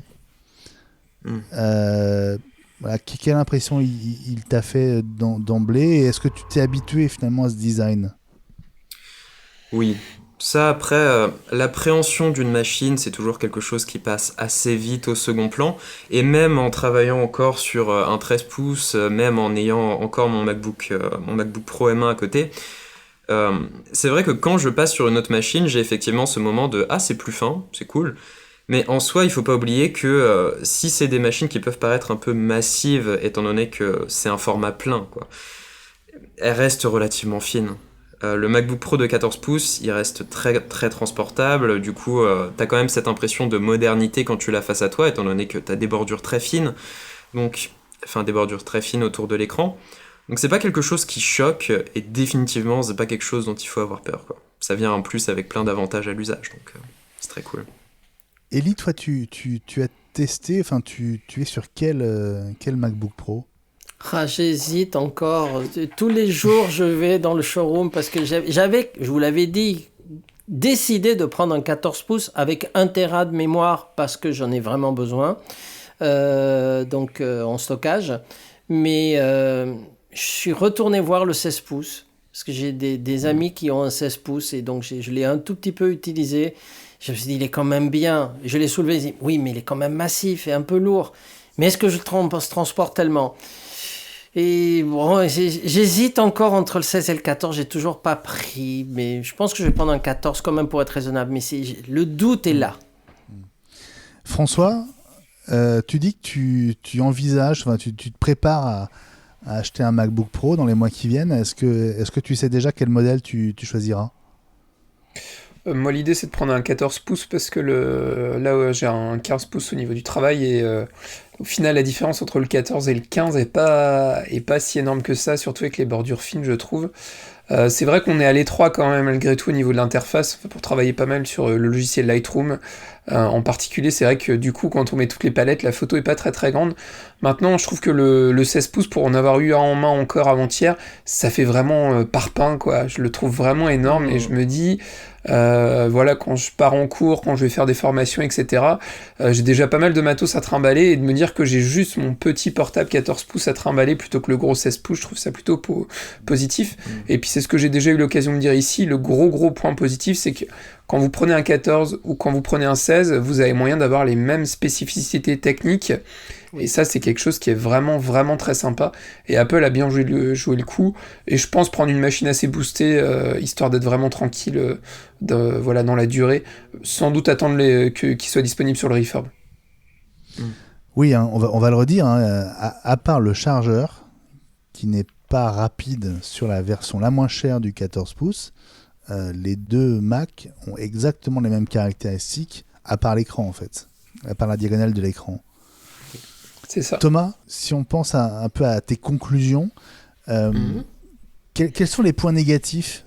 voilà, quelle impression il t'a fait d'emblée, et est-ce que tu t'es habitué finalement à ce design ? Oui. Ça, après, l'appréhension d'une machine, c'est toujours quelque chose qui passe assez vite au second plan. Et même en travaillant encore sur un 13 pouces, même en ayant encore mon MacBook Pro M1 à côté, c'est vrai que quand je passe sur une autre machine, j'ai effectivement ce moment de « Ah, c'est plus fin, c'est cool ». Mais en soi, il faut pas oublier que si c'est des machines qui peuvent paraître un peu massives, étant donné que c'est un format plein, quoi, elles restent relativement fines. Le MacBook Pro de 14 pouces, il reste très, très transportable. Du coup, t'as quand même cette impression de modernité quand tu l'as face à toi, étant donné que t'as des bordures très fines. Des bordures très fines autour de l'écran. Donc c'est pas quelque chose qui choque, et définitivement, c'est pas quelque chose dont il faut avoir peur, quoi. Ça vient en plus avec plein d'avantages à l'usage, donc c'est très cool. Elie, toi, tu as testé, enfin, tu es sur quel MacBook Pro ? J'hésite encore. Tous les jours, je vais dans le showroom parce que j'avais, je vous l'avais dit, décidé de prendre un 14 pouces avec 1 Tera de mémoire parce que j'en ai vraiment besoin, en stockage. Mais je suis retourné voir le 16 pouces parce que j'ai des amis qui ont un 16 pouces et donc je l'ai un tout petit peu utilisé. Je me suis dit, il est quand même bien. Je l'ai soulevé, je me suis dit, oui, mais il est quand même massif et un peu lourd. Mais est-ce que je transporte tellement ? Et bon, j'hésite encore entre le 16 et le 14, j'ai toujours pas pris, mais je pense que je vais prendre un 14 quand même pour être raisonnable, mais le doute est là. François, tu dis que tu envisages, tu te prépares à acheter un MacBook Pro dans les mois qui viennent. Est-ce que tu sais déjà quel modèle tu choisiras ? Moi, l'idée, c'est de prendre un 14 pouces parce que là, j'ai un 15 pouces au niveau du travail et au final, la différence entre le 14 et le 15 est pas si énorme que ça, surtout avec les bordures fines, je trouve. C'est vrai qu'on est à l'étroit quand même, malgré tout, au niveau de l'interface, pour travailler pas mal sur le logiciel Lightroom. En particulier, c'est vrai que du coup, quand on met toutes les palettes, la photo est pas très très grande. Maintenant, je trouve que le 16 pouces, pour en avoir eu un en main encore avant-hier, ça fait vraiment parpaing, quoi. Je le trouve vraiment énorme et je me dis... quand je pars en cours, quand je vais faire des formations, etc. J'ai déjà pas mal de matos à trimballer et de me dire que j'ai juste mon petit portable 14 pouces à trimballer plutôt que le gros 16 pouces, je trouve ça plutôt positif. Et puis c'est ce que j'ai déjà eu l'occasion de dire ici, le gros point positif, c'est que quand vous prenez un 14 ou quand vous prenez un 16, vous avez moyen d'avoir les mêmes spécificités techniques Et ça, c'est quelque chose qui est vraiment, vraiment très sympa. Et Apple a bien joué le coup. Et je pense prendre une machine assez boostée, histoire d'être vraiment tranquille dans la durée. Sans doute attendre qu'il soit disponible sur le refurb. Oui, hein, on va le redire, hein, à part le chargeur, qui n'est pas rapide sur la version la moins chère du 14 pouces, les deux Mac ont exactement les mêmes caractéristiques, à part l'écran en fait, à part la diagonale de l'écran. C'est ça. Thomas, si on pense un peu à tes conclusions, quels sont les points négatifs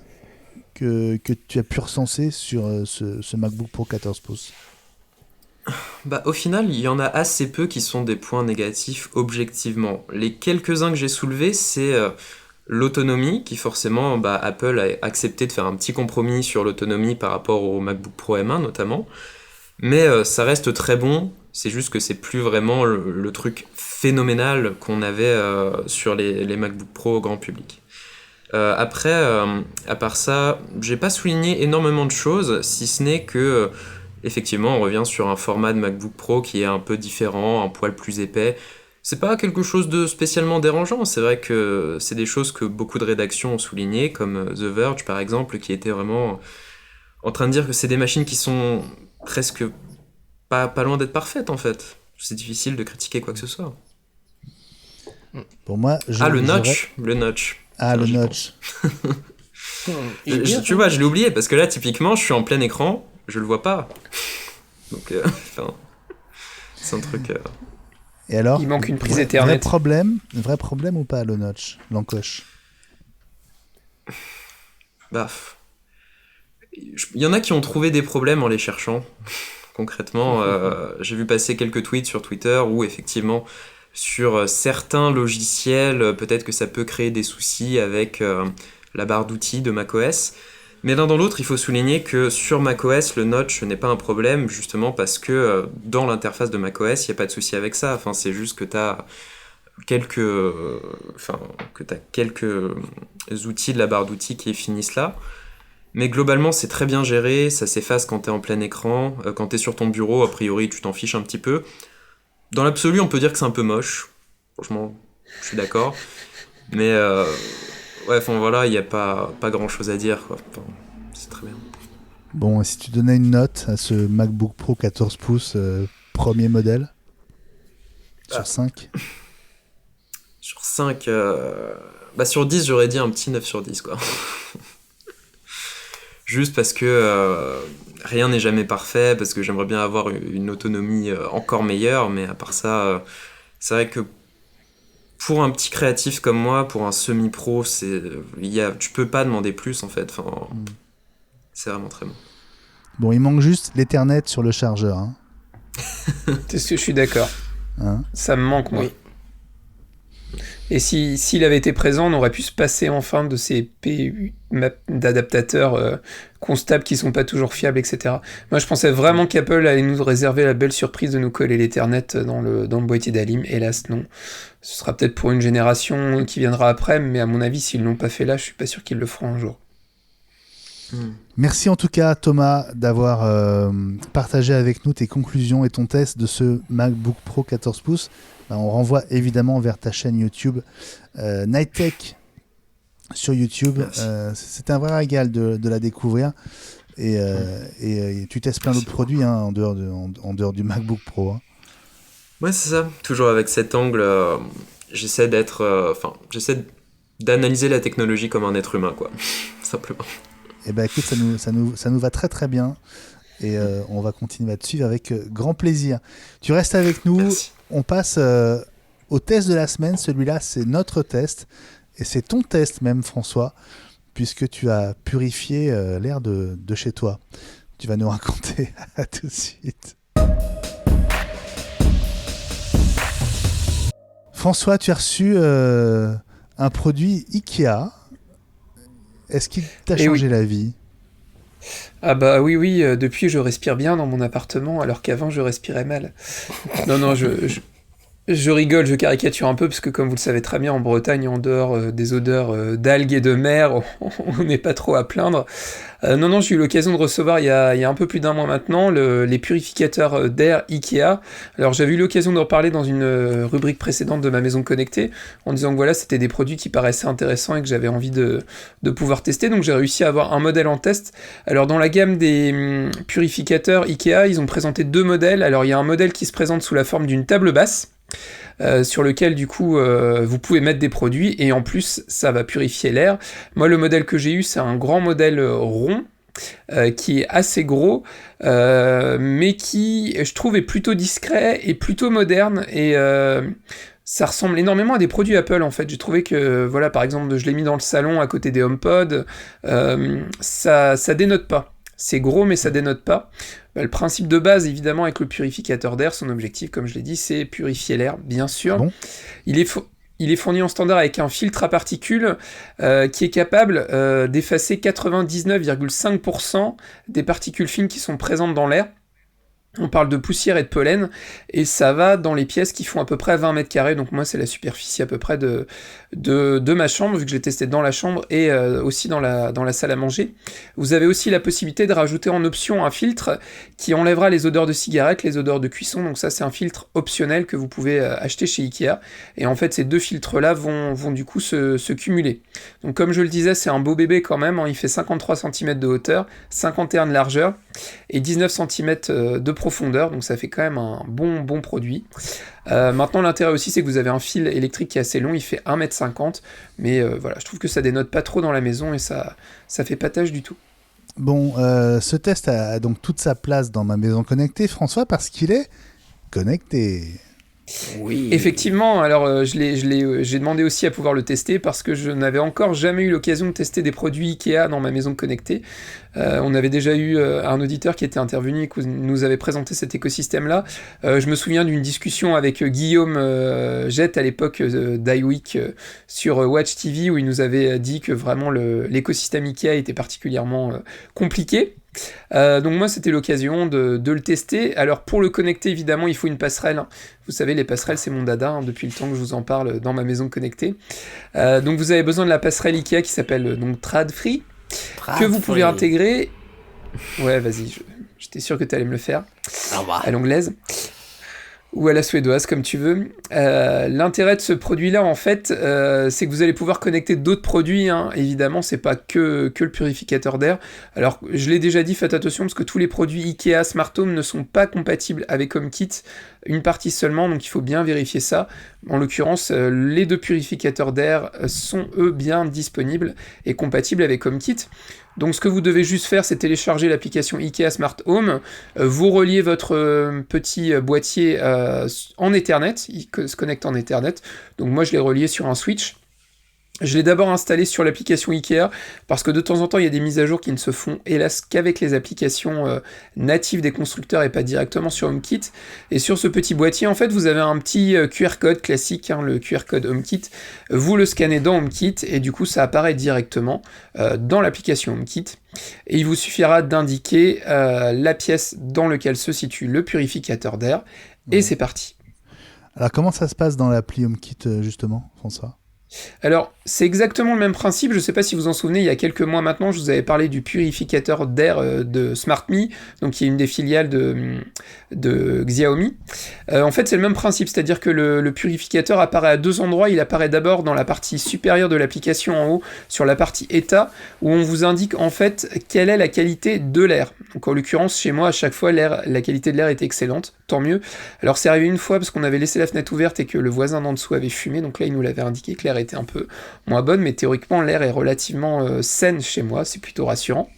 que tu as pu recenser sur ce MacBook Pro 14 pouces ? Au final, il y en a assez peu qui sont des points négatifs objectivement. Les quelques-uns que j'ai soulevés, c'est l'autonomie, qui forcément, Apple a accepté de faire un petit compromis sur l'autonomie par rapport au MacBook Pro M1 notamment. Mais ça reste très bon, c'est juste que c'est plus vraiment le truc phénoménal qu'on avait sur les MacBook Pro au grand public. Après, à part ça, j'ai pas souligné énormément de choses, si ce n'est que, effectivement, on revient sur un format de MacBook Pro qui est un peu différent, un poil plus épais. C'est pas quelque chose de spécialement dérangeant, c'est vrai que c'est des choses que beaucoup de rédactions ont soulignées, comme The Verge par exemple, qui était vraiment en train de dire que c'est des machines qui sont presque pas loin d'être parfaites en fait. C'est difficile de critiquer quoi que ce soit. Pour moi, le notch. Ah, le notch. Tu vois, je l'ai oublié parce que là, typiquement, je suis en plein écran, je le vois pas. Donc, c'est un truc. Et alors, il manque une prise Ethernet. Vrai problème ou pas le notch, l'encoche ? Il y en a qui ont trouvé des problèmes en les cherchant. Concrètement, j'ai vu passer quelques tweets sur Twitter où effectivement, sur certains logiciels, peut-être que ça peut créer des soucis avec la barre d'outils de macOS. Mais l'un dans l'autre, il faut souligner que sur macOS, le notch n'est pas un problème, justement parce que dans l'interface de macOS, il n'y a pas de souci avec ça. Enfin, c'est juste que tu as quelques outils de la barre d'outils qui finissent là. Mais globalement, c'est très bien géré, ça s'efface quand t'es en plein écran, quand t'es sur ton bureau, a priori, tu t'en fiches un petit peu. Dans l'absolu, on peut dire que c'est un peu moche. Franchement, je suis d'accord. Mais il n'y a pas grand-chose à dire, quoi. Enfin, c'est très bien. Bon, si tu donnais une note à ce MacBook Pro 14 pouces, premier modèle, sur 5 Sur 5, sur 10, j'aurais dit un petit 9 sur 10, quoi. Juste parce que rien n'est jamais parfait, parce que j'aimerais bien avoir une autonomie encore meilleure, mais à part ça, c'est vrai que pour un petit créatif comme moi, pour un semi-pro, tu peux pas demander plus en fait. Enfin, c'est vraiment très bon. Bon, il manque juste l'Ethernet sur le chargeur. Hein. C'est ce que je suis d'accord. Hein, ça me manque, moi. Oui. Et s'il avait été présent, on aurait pu se passer enfin de ces PU d'adaptateurs constables qui sont pas toujours fiables, etc. Moi, je pensais vraiment qu'Apple allait nous réserver la belle surprise de nous coller l'Ethernet dans le boîtier d'Alim. Hélas, non. Ce sera peut-être pour une génération qui viendra après, mais à mon avis, s'ils l'ont pas fait là, je suis pas sûr qu'ils le feront un jour. Merci en tout cas Thomas d'avoir partagé avec nous tes conclusions et ton test de ce MacBook Pro 14 pouces. On renvoie évidemment vers ta chaîne YouTube Night Tech sur YouTube. C'était un vrai régal de la découvrir et tu testes plein d'autres produits en dehors du MacBook Pro. Hein. Ouais, c'est ça. Toujours avec cet angle, j'essaie d'analyser la technologie comme un être humain, quoi. Simplement. Eh ben écoute, ça nous va très très bien et on va continuer à te suivre avec grand plaisir. Tu restes avec nous. Merci. On passe au test de la semaine. Celui-là, c'est notre test et c'est ton test même, François, puisque tu as purifié l'air de chez toi. Tu vas nous raconter. À tout de suite. François, tu as reçu un produit Ikea. Est-ce qu'il t'a changé la vie ? Ah bah oui, depuis je respire bien dans mon appartement alors qu'avant je respirais mal. Non, Je rigole, je caricature un peu, parce que comme vous le savez très bien, en Bretagne, en dehors des odeurs d'algues et de mer, on n'est pas trop à plaindre. Non, j'ai eu l'occasion de recevoir il y a un peu plus d'un mois maintenant les purificateurs d'air Ikea. Alors j'avais eu l'occasion de reparler dans une rubrique précédente de ma maison connectée, en disant que voilà, c'était des produits qui paraissaient intéressants et que j'avais envie de pouvoir tester, donc j'ai réussi à avoir un modèle en test. Alors dans la gamme des purificateurs Ikea, ils ont présenté 2 modèles. Alors il y a un modèle qui se présente sous la forme d'une table basse, sur lequel du coup vous pouvez mettre des produits et en plus ça va purifier l'air. Moi le modèle que j'ai eu c'est un grand modèle rond qui est assez gros mais qui je trouve est plutôt discret et plutôt moderne et ça ressemble énormément à des produits Apple en fait. J'ai trouvé que voilà, par exemple je l'ai mis dans le salon à côté des HomePod, ça dénote pas. C'est gros mais ça dénote pas. Le principe de base, évidemment, avec le purificateur d'air, son objectif, comme je l'ai dit, c'est purifier l'air, bien sûr. Bon. Il est fourni en standard avec un filtre à particules qui est capable d'effacer 99,5% des particules fines qui sont présentes dans l'air. On parle de poussière et de pollen, et ça va dans les pièces qui font à peu près 20 mètres carrés, donc moi c'est la superficie à peu près de ma chambre, vu que j'ai testé dans la chambre et aussi dans la salle à manger. Vous avez aussi la possibilité de rajouter en option un filtre qui enlèvera les odeurs de cigarettes, les odeurs de cuisson, donc ça c'est un filtre optionnel que vous pouvez acheter chez Ikea, et en fait ces 2 filtres-là vont du coup se cumuler. Donc comme je le disais, c'est un beau bébé quand même, hein, il fait 53 cm de hauteur, 51 de largeur, et 19 cm de profondeur, donc ça fait quand même un bon produit. Maintenant l'intérêt aussi c'est que vous avez un fil électrique qui est assez long, il fait 1,50 m, mais voilà, je trouve que ça dénote pas trop dans la maison et ça fait pas tâche du tout. Bon, ce test a donc toute sa place dans ma maison connectée, François, parce qu'il est connecté. Oui. Effectivement, alors j'ai demandé aussi à pouvoir le tester parce que je n'avais encore jamais eu l'occasion de tester des produits Ikea dans ma maison connectée. On avait déjà eu un auditeur qui était intervenu et qui nous avait présenté cet écosystème-là. Je me souviens d'une discussion avec Guillaume Jette à l'époque d'iWeek sur Watch TV où il nous avait dit que vraiment l'écosystème Ikea était particulièrement compliqué. Donc moi c'était l'occasion de le tester. Alors pour le connecter évidemment il faut une passerelle. Vous savez les passerelles c'est mon dada depuis le temps que je vous en parle dans ma maison connectée. Donc vous avez besoin de la passerelle Ikea qui s'appelle donc Tradfri que vous pouvez intégrer. Ouais vas-y, j'étais sûr que tu allais me le faire. À l'anglaise. Ou à la suédoise, comme tu veux. L'intérêt de ce produit-là, en fait, c'est que vous allez pouvoir connecter d'autres produits, hein. Évidemment, c'est pas que le purificateur d'air. Alors, je l'ai déjà dit, faites attention, parce que tous les produits Ikea Smart Home ne sont pas compatibles avec HomeKit, une partie seulement, donc il faut bien vérifier ça. En l'occurrence, les 2 purificateurs d'air sont, eux, bien disponibles et compatibles avec HomeKit. Donc ce que vous devez juste faire, c'est télécharger l'application Ikea Smart Home, vous reliez votre petit boîtier en Ethernet, il se connecte en Ethernet, donc moi je l'ai relié sur un switch. Je l'ai d'abord installé sur l'application Ikea, parce que de temps en temps il y a des mises à jour qui ne se font hélas qu'avec les applications natives des constructeurs et pas directement sur HomeKit. Et sur ce petit boîtier, en fait, vous avez un petit QR code classique, hein, le QR code HomeKit. Vous le scannez dans HomeKit et du coup ça apparaît directement dans l'application HomeKit. Et il vous suffira d'indiquer la pièce dans laquelle se situe le purificateur d'air et c'est parti. Alors comment ça se passe dans l'appli HomeKit justement, François ? Alors, c'est exactement le même principe, je ne sais pas si vous en souvenez, il y a quelques mois maintenant, je vous avais parlé du purificateur d'air de SmartMe, donc qui est une des filiales de Xiaomi. En fait, c'est le même principe, c'est-à-dire que le purificateur apparaît à 2 endroits, il apparaît d'abord dans la partie supérieure de l'application en haut, sur la partie état, où on vous indique en fait quelle est la qualité de l'air. Donc en l'occurrence, chez moi, à chaque fois, la qualité de l'air était excellente, tant mieux. Alors c'est arrivé une fois parce qu'on avait laissé la fenêtre ouverte et que le voisin d'en dessous avait fumé, donc là il nous l'avait indiqué que l'air était un peu moins bonne, mais théoriquement l'air est relativement sain chez moi, c'est plutôt rassurant.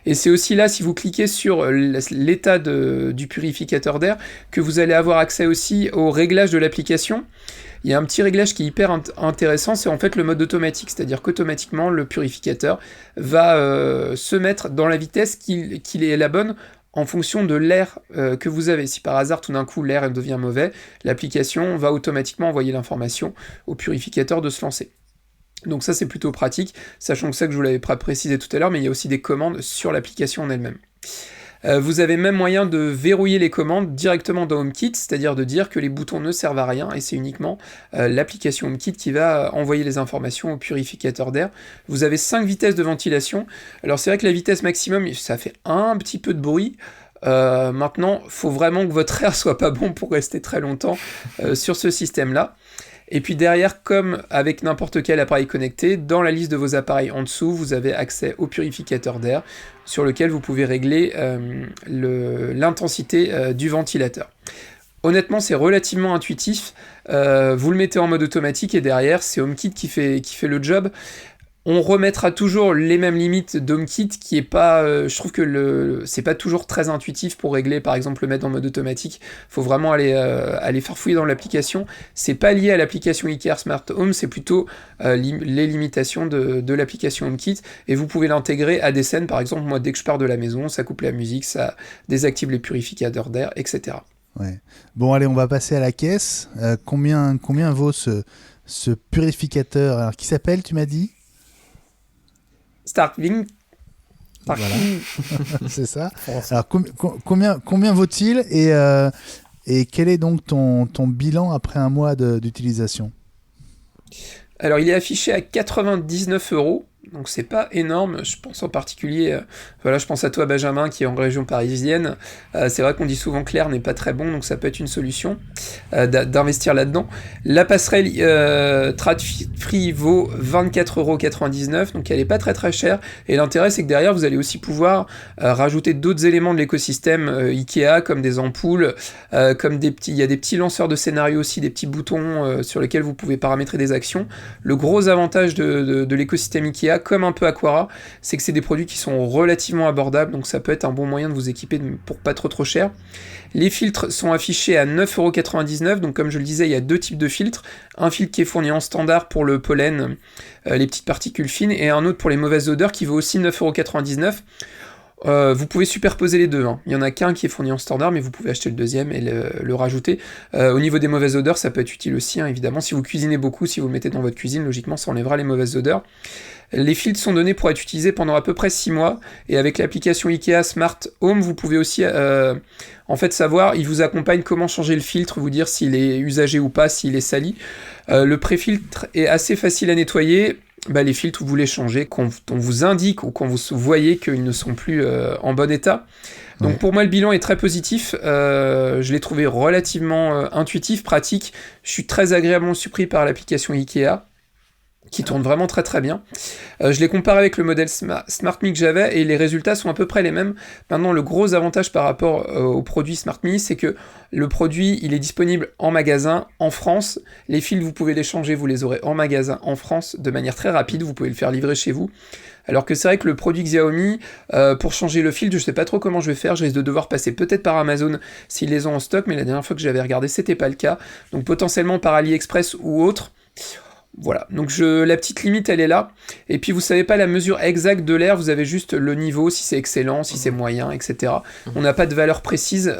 Et c'est aussi là, si vous cliquez sur l'état du purificateur d'air, que vous allez avoir accès aussi au réglage de l'application. Il y a un petit réglage qui est hyper intéressant, c'est en fait le mode automatique, c'est-à-dire qu'automatiquement le purificateur va se mettre dans la vitesse qu'il est la bonne en fonction de l'air que vous avez. Si par hasard tout d'un coup l'air devient mauvais, l'application va automatiquement envoyer l'information au purificateur de se lancer. Donc ça c'est plutôt pratique, sachant que ça que je vous l'avais précisé tout à l'heure, mais il y a aussi des commandes sur l'application en elle-même. Vous avez même moyen de verrouiller les commandes directement dans HomeKit, c'est-à-dire de dire que les boutons ne servent à rien et c'est uniquement l'application HomeKit qui va envoyer les informations au purificateur d'air. Vous avez 5 vitesses de ventilation. Alors c'est vrai que la vitesse maximum, ça fait un petit peu de bruit. Maintenant, il faut vraiment que votre air soit pas bon pour rester très longtemps sur ce système-là. Et puis derrière, comme avec n'importe quel appareil connecté, dans la liste de vos appareils en dessous, vous avez accès au purificateur d'air sur lequel vous pouvez régler l'intensité du ventilateur. Honnêtement, c'est relativement intuitif. Vous le mettez en mode automatique et derrière, c'est HomeKit qui fait le job. On remettra toujours les mêmes limites d'HomeKit qui est pas, je trouve que c'est pas toujours très intuitif pour régler, par exemple, le mettre en mode automatique. Faut vraiment aller farfouiller dans l'application. C'est pas lié à l'application IKEA Smart Home, c'est plutôt les limitations de l'application HomeKit. Et vous pouvez l'intégrer à des scènes, par exemple, moi, dès que je pars de la maison, ça coupe la musique, ça désactive les purificateurs d'air, etc. Ouais. Bon, allez, on va passer à la caisse. Combien vaut ce purificateur? Alors, qui s'appelle, tu m'as dit? Starkling. Voilà. C'est ça. Alors, combien vaut-il et quel est donc ton bilan après un mois d'utilisation? Alors, il est affiché à 99 €. Donc c'est pas énorme, je pense en particulier, je pense à toi Benjamin qui est en région parisienne, c'est vrai qu'on dit souvent que l'air n'est pas très bon, donc ça peut être une solution d'investir là-dedans. La passerelle Tradfri vaut 24,99 €, donc elle est pas très très chère, et l'intérêt c'est que derrière vous allez aussi pouvoir rajouter d'autres éléments de l'écosystème Ikea, comme des ampoules, comme il y a des petits lanceurs de scénario aussi, des petits boutons sur lesquels vous pouvez paramétrer des actions. Le gros avantage de l'écosystème Ikea, comme un peu Aquara, c'est que c'est des produits qui sont relativement abordables, donc ça peut être un bon moyen de vous équiper pour pas trop cher. Les filtres sont affichés à 9,99 €, donc comme je le disais, il y a 2 types de filtres, un filtre qui est fourni en standard pour le pollen, les petites particules fines, et un autre pour les mauvaises odeurs qui vaut aussi 9,99 €. Vous pouvez superposer les deux, hein. Il y en a qu'un qui est fourni en standard, mais vous pouvez acheter le deuxième et le rajouter. Au niveau des mauvaises odeurs, ça peut être utile aussi, hein, évidemment. Si vous cuisinez beaucoup, si vous le mettez dans votre cuisine, logiquement, ça enlèvera les mauvaises odeurs. Les filtres sont donnés pour être utilisés pendant à peu près 6 mois, et avec l'application Ikea Smart Home, vous pouvez aussi savoir, il vous accompagne comment changer le filtre, vous dire s'il est usagé ou pas, s'il est sali. Le pré-filtre est assez facile à nettoyer. Les filtres, vous les changez quand on vous indique ou quand vous voyez qu'ils ne sont plus en bon état. Donc pour moi, le bilan est très positif. Je l'ai trouvé relativement intuitif, pratique. Je suis très agréablement surpris par l'application Ikea, qui tourne vraiment très très bien. Je l'ai comparé avec le modèle SmartMe que j'avais et les résultats sont à peu près les mêmes. Maintenant, le gros avantage par rapport au produit SmartMe, c'est que le produit, il est disponible en magasin en France. Les fils, vous pouvez les changer, vous les aurez en magasin en France de manière très rapide, vous pouvez le faire livrer chez vous. Alors que c'est vrai que le produit Xiaomi, pour changer le fil, je sais pas trop comment je vais faire, je risque de devoir passer peut-être par Amazon s'ils les ont en stock, mais la dernière fois que j'avais regardé, c'était pas le cas. Donc potentiellement par AliExpress ou autre. Voilà, donc la petite limite elle est là, et puis vous savez pas la mesure exacte de l'air, vous avez juste le niveau, si c'est excellent, si c'est moyen, etc. On n'a pas de valeur précise,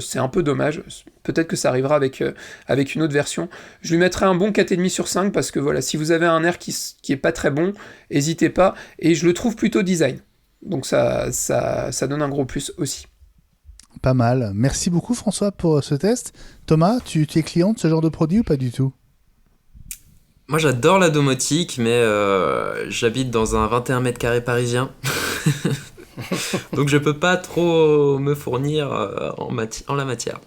c'est un peu dommage, peut-être que ça arrivera avec une autre version. Je lui mettrai un bon 4,5 sur 5, parce que voilà, si vous avez un air qui est pas très bon, n'hésitez pas, et je le trouve plutôt design, donc ça donne un gros plus aussi. Pas mal, merci beaucoup François pour ce test. Thomas, tu es client de ce genre de produit ou pas du tout? Moi j'adore la domotique, mais j'habite dans un 21 mètres carrés parisien. Donc je peux pas trop me fournir en la matière.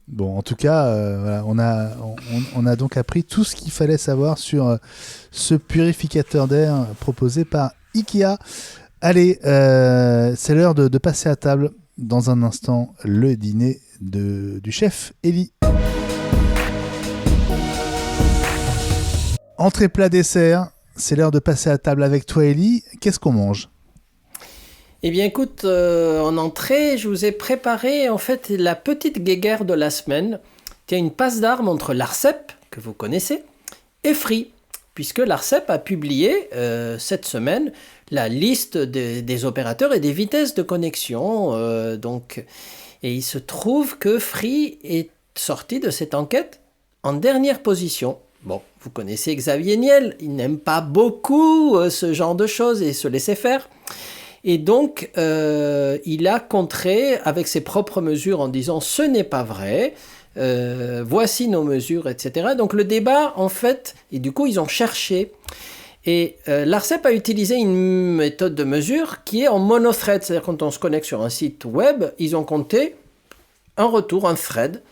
Bon, en tout cas, voilà, on a donc appris tout ce qu'il fallait savoir sur ce purificateur d'air proposé par Ikea. Allez, c'est l'heure de passer à table. Dans un instant, le dîner du chef Eli. Entrée, plat, dessert, c'est l'heure de passer à table avec toi Eli. Qu'est-ce qu'on mange ? Eh bien écoute, en entrée, je vous ai préparé en fait la petite guéguerre de la semaine. Tiens, une passe d'armes entre l'ARCEP, que vous connaissez, et Free, puisque l'ARCEP a publié cette semaine la liste des opérateurs et des vitesses de connexion. Et il se trouve que Free est sorti de cette enquête en dernière position. Bon, vous connaissez Xavier Niel, il n'aime pas beaucoup ce genre de choses et se laisser faire. Et donc, il a contré avec ses propres mesures en disant « ce n'est pas vrai ». Voici nos mesures, etc. Donc le débat, en fait, et du coup, ils ont cherché. Et l'ARCEP a utilisé une méthode de mesure qui est en monothread. C'est-à-dire quand on se connecte sur un site web, ils ont compté un retour, un thread,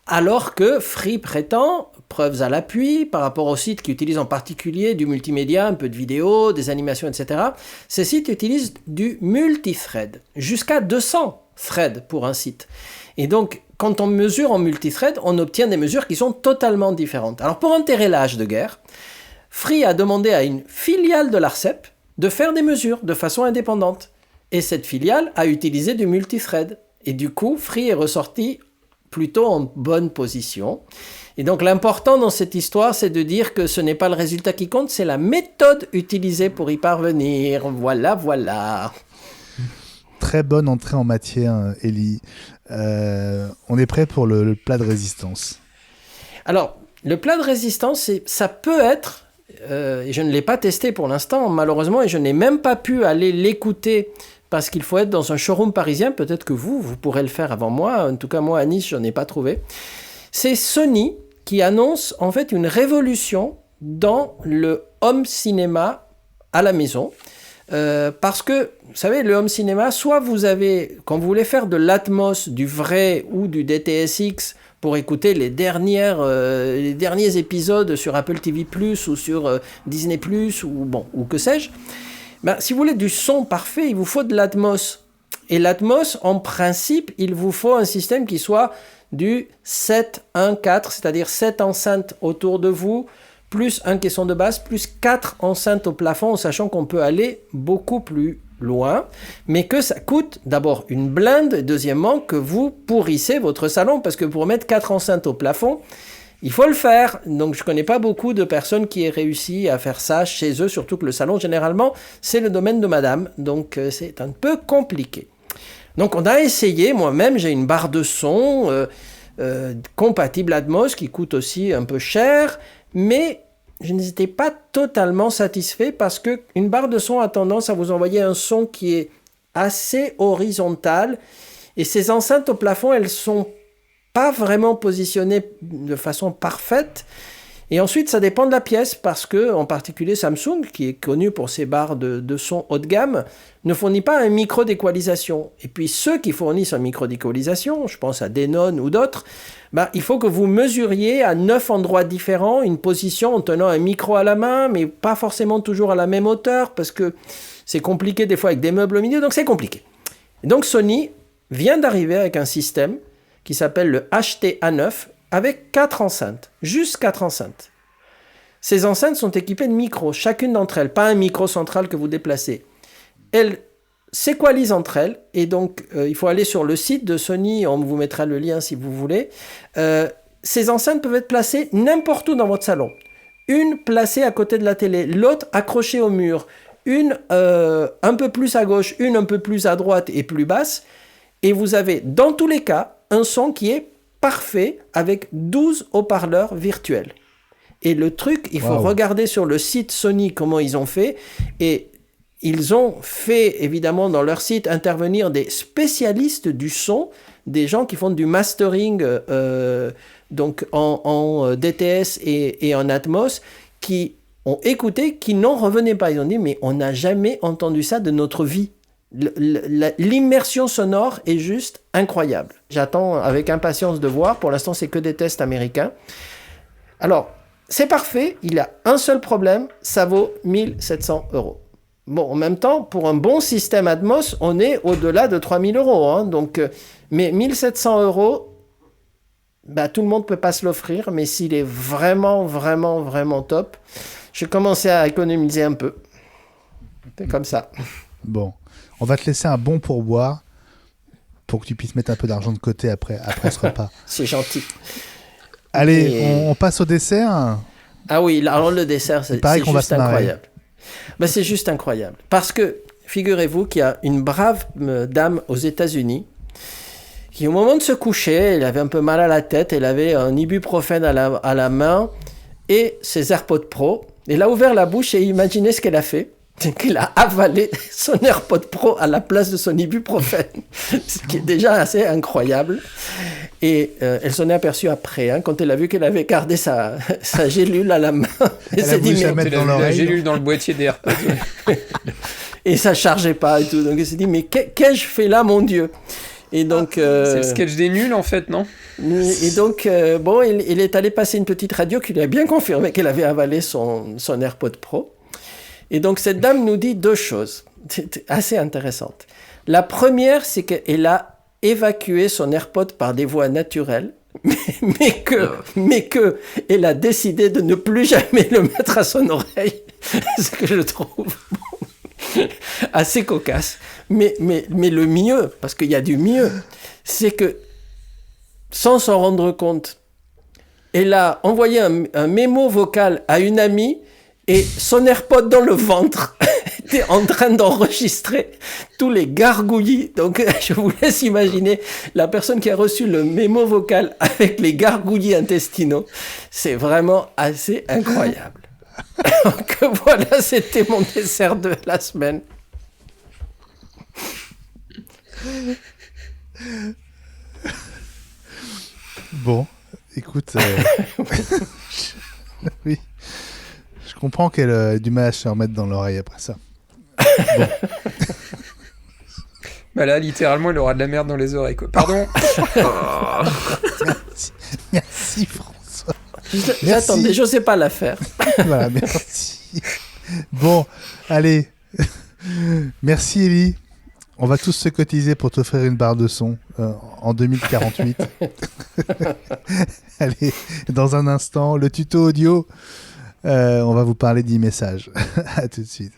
alors que Free prétend, preuves à l'appui, par rapport aux sites qui utilisent en particulier du multimédia, un peu de vidéo, des animations, etc. Ces sites utilisent du multithread, jusqu'à 200 threads pour un site. Et donc, quand on mesure en multithread, on obtient des mesures qui sont totalement différentes. Alors, pour enterrer l'âge de guerre, Free a demandé à une filiale de l'ARCEP de faire des mesures de façon indépendante. Et cette filiale a utilisé du multithread. Et du coup, Free est ressorti plutôt en bonne position. Et donc, l'important dans cette histoire, c'est de dire que ce n'est pas le résultat qui compte, c'est la méthode utilisée pour y parvenir. Voilà, voilà. Très bonne entrée en matière, Élie. On est prêt pour le plat de résistance. Alors, le plat de résistance, ça peut être, et je ne l'ai pas testé pour l'instant, malheureusement, et je n'ai même pas pu aller l'écouter parce qu'il faut être dans un showroom parisien. Peut-être que vous pourrez le faire avant moi. En tout cas, moi, à Nice, je n'en ai pas trouvé. C'est Sony qui annonce en fait une révolution dans le home cinéma à la maison. Parce que, vous savez, le home cinéma, soit vous avez, quand vous voulez faire de l'Atmos, du vrai ou du DTSX pour écouter les derniers épisodes sur Apple TV+, ou sur Disney+, ou que sais-je, ben, si vous voulez du son parfait, il vous faut de l'Atmos. Et l'Atmos, en principe, il vous faut un système qui soit du 7-1-4, c'est-à-dire 7 enceintes autour de vous, plus un caisson de basse, plus 4 enceintes au plafond, en sachant qu'on peut aller beaucoup plus loin, mais que ça coûte d'abord une blinde, et deuxièmement que vous pourrissez votre salon, parce que pour mettre 4 enceintes au plafond, il faut le faire. Donc je connais pas beaucoup de personnes qui aient réussi à faire ça chez eux, surtout que le salon, généralement, c'est le domaine de madame, donc c'est un peu compliqué. Donc on a essayé, moi-même, j'ai une barre de son compatible Atmos, qui coûte aussi un peu cher, mais je n'étais pas totalement satisfait parce qu'une barre de son a tendance à vous envoyer un son qui est assez horizontal et ces enceintes au plafond, elles ne sont pas vraiment positionnées de façon parfaite. Et ensuite, ça dépend de la pièce parce que, en particulier Samsung, qui est connu pour ses barres de son haut de gamme, ne fournit pas un micro d'équalisation. Et puis ceux qui fournissent un micro d'équalisation, je pense à Denon ou d'autres, ben, il faut que vous mesuriez à 9 endroits différents une position en tenant un micro à la main, mais pas forcément toujours à la même hauteur parce que c'est compliqué des fois avec des meubles au milieu, donc c'est compliqué. Et donc Sony vient d'arriver avec un système qui s'appelle le HT-A9 avec 4 enceintes, juste 4 enceintes. Ces enceintes sont équipées de micros, chacune d'entre elles, pas un micro central que vous déplacez. Elles s'équalisent entre elles, et donc il faut aller sur le site de Sony, on vous mettra le lien si vous voulez. Ces enceintes peuvent être placées n'importe où dans votre salon. Une placée à côté de la télé, l'autre accrochée au mur, une un peu plus à gauche, une un peu plus à droite et plus basse, et vous avez dans tous les cas un son qui est parfait avec 12 haut-parleurs virtuels. Et le truc, il faut regarder sur le site Sony comment ils ont fait, et ils ont fait évidemment dans leur site intervenir des spécialistes du son, des gens qui font du mastering donc en DTS et en Atmos, qui ont écouté, qui n'en revenaient pas. Ils ont dit mais on n'a jamais entendu ça de notre vie. L'immersion sonore est juste incroyable. J'attends avec impatience de voir. Pour l'instant, c'est que des tests américains. Alors, c'est parfait. Il y a un seul problème. Ça vaut 1700 €. Bon, en même temps, pour un bon système Atmos, on est au-delà de 3000 €. Hein, donc, mais 1700 €, bah, tout le monde ne peut pas se l'offrir. Mais s'il est vraiment, vraiment, vraiment top, j'ai commencé à économiser un peu. C'est comme ça. Bon. On va te laisser un bon pourboire pour que tu puisses mettre un peu d'argent de côté après ce repas. C'est gentil. Allez, on passe au dessert. Ah oui, alors le dessert, c'est juste incroyable. Ben, c'est juste incroyable. Parce que, figurez-vous qu'il y a une brave dame aux États-Unis qui, au moment de se coucher, elle avait un peu mal à la tête, elle avait un ibuprofène à la main et ses AirPods Pro. Elle a ouvert la bouche et imaginez ce qu'elle a fait. qu'il a avalé son AirPod Pro à la place de son ibuprofène, ce qui est déjà assez incroyable. Et elle s'en est aperçue après, quand elle a vu qu'elle avait gardé sa gélule à la main. Elle a voulu la mettre dans l'oreille. La gélule dans le boîtier des AirPods. Et ça chargeait pas et tout. Donc elle s'est dit, mais qu'ai-je fait là, mon Dieu? Et donc, c'est le sketch des nuls, en fait, non? Et donc, il est allé passer une petite radio qui lui a bien confirmé qu'elle avait avalé son AirPod Pro. Et donc, cette dame nous dit 2 choses assez intéressantes. La première, c'est qu'elle a évacué son AirPod par des voies naturelles, mais que elle a décidé de ne plus jamais le mettre à son oreille, ce que je trouve assez cocasse. Mais le mieux, parce qu'il y a du mieux, c'est que, sans s'en rendre compte, elle a envoyé un mémo vocal à une amie et son AirPod dans le ventre était en train d'enregistrer tous les gargouillis. Donc, je vous laisse imaginer la personne qui a reçu le mémo vocal avec les gargouillis intestinaux. C'est vraiment assez incroyable. Donc, voilà, c'était mon dessert de la semaine. Bon, écoute, oui, je comprends qu'elle a du mal à se remettre dans l'oreille après ça. Bon. Bah là, littéralement, il aura de la merde dans les oreilles, quoi. Pardon. Merci François. J'attendais, je sais pas la faire. Voilà, merci. Bon, allez. Merci Ellie. On va tous se cotiser pour t'offrir une barre de son en 2048. Allez, dans un instant, le tuto audio. On va vous parler d'e-message. À tout de suite.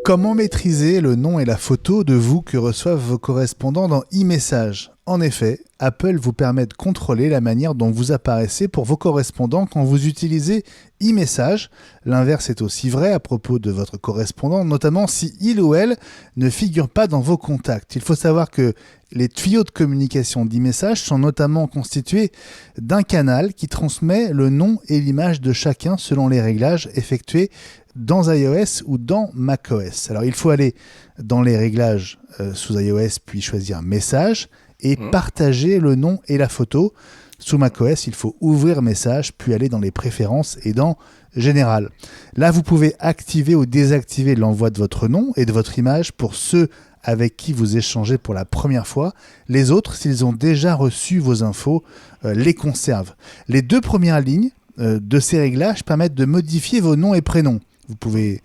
Comment maîtriser le nom et la photo de vous que reçoivent vos correspondants dans e-message ? En effet, Apple vous permet de contrôler la manière dont vous apparaissez pour vos correspondants quand vous utilisez e-message. L'inverse est aussi vrai à propos de votre correspondant, notamment si il ou elle ne figure pas dans vos contacts. Il faut savoir que les tuyaux de communication d'e-message sont notamment constitués d'un canal qui transmet le nom et l'image de chacun selon les réglages effectués dans iOS ou dans macOS. Alors il faut aller dans les réglages sous iOS puis choisir Message et partager le nom et la photo. Sous macOS, il faut ouvrir Message puis aller dans les préférences et dans Général. Là, vous pouvez activer ou désactiver l'envoi de votre nom et de votre image pour ceux avec qui vous échangez pour la première fois. Les autres, s'ils ont déjà reçu vos infos, les conservent. Les 2 premières lignes de ces réglages permettent de modifier vos noms et prénoms. Vous pouvez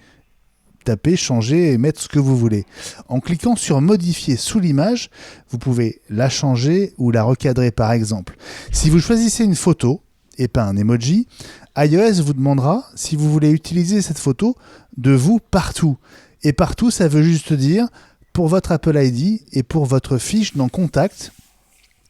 taper, changer et mettre ce que vous voulez. En cliquant sur modifier sous l'image, vous pouvez la changer ou la recadrer par exemple. Si vous choisissez une photo et pas un emoji, iOS vous demandera si vous voulez utiliser cette photo de vous partout. Et partout, ça veut juste dire pour votre Apple ID et pour votre fiche dans Contact.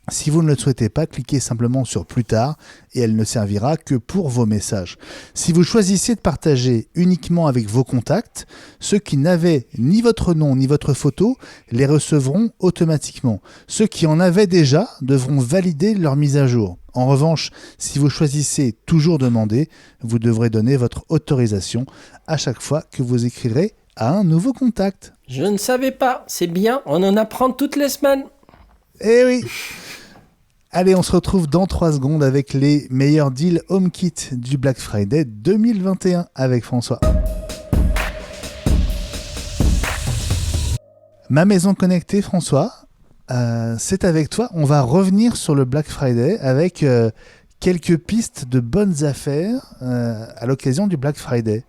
Si vous ne le souhaitez pas, cliquez simplement sur Plus tard et elle ne servira que pour vos messages. Si vous choisissez de partager uniquement avec vos contacts, ceux qui n'avaient ni votre nom ni votre photo les recevront automatiquement. Ceux qui en avaient déjà devront valider leur mise à jour. En revanche, si vous choisissez toujours demander, vous devrez donner votre autorisation à chaque fois que vous écrirez à un nouveau contact. Je ne savais pas, c'est bien, on en apprend toutes les semaines. Eh oui. Allez, on se retrouve dans 3 secondes avec les meilleurs deals HomeKit du Black Friday 2021 avec François. Ma maison connectée, François, c'est avec toi. On va revenir sur le Black Friday avec quelques pistes de bonnes affaires à l'occasion du Black Friday.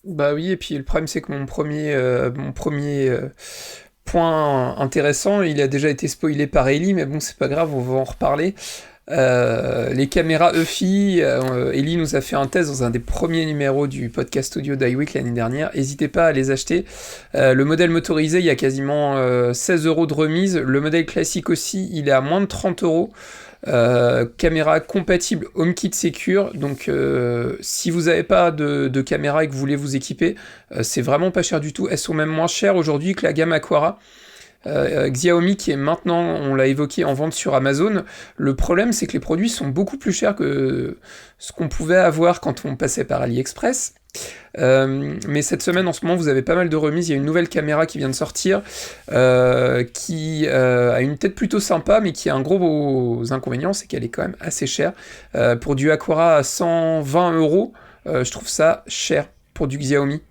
Bah oui, et puis le problème c'est que mon premier point intéressant, il a déjà été spoilé par Ellie, mais bon, c'est pas grave, on va en reparler. Les caméras Eufy, Ellie nous a fait un test dans un des premiers numéros du podcast audio d'iWeek l'année dernière. N'hésitez pas à les acheter. Le modèle motorisé, il y a quasiment 16 € de remise. Le modèle classique aussi, il est à moins de 30 €. Caméra compatible HomeKit Secure, donc si vous n'avez pas de caméra et que vous voulez vous équiper, c'est vraiment pas cher du tout. Elles sont même moins chères aujourd'hui que la gamme Aquara. Xiaomi qui est maintenant, on l'a évoqué, en vente sur Amazon. Le problème, c'est que les produits sont beaucoup plus chers que ce qu'on pouvait avoir quand on passait par AliExpress. Mais cette semaine, en ce moment, vous avez pas mal de remises. Il y a une nouvelle caméra qui vient de sortir, qui a une tête plutôt sympa, mais qui a un gros inconvénient, c'est qu'elle est quand même assez chère. Pour du Aquara à 120 €, je trouve ça cher pour du Xiaomi.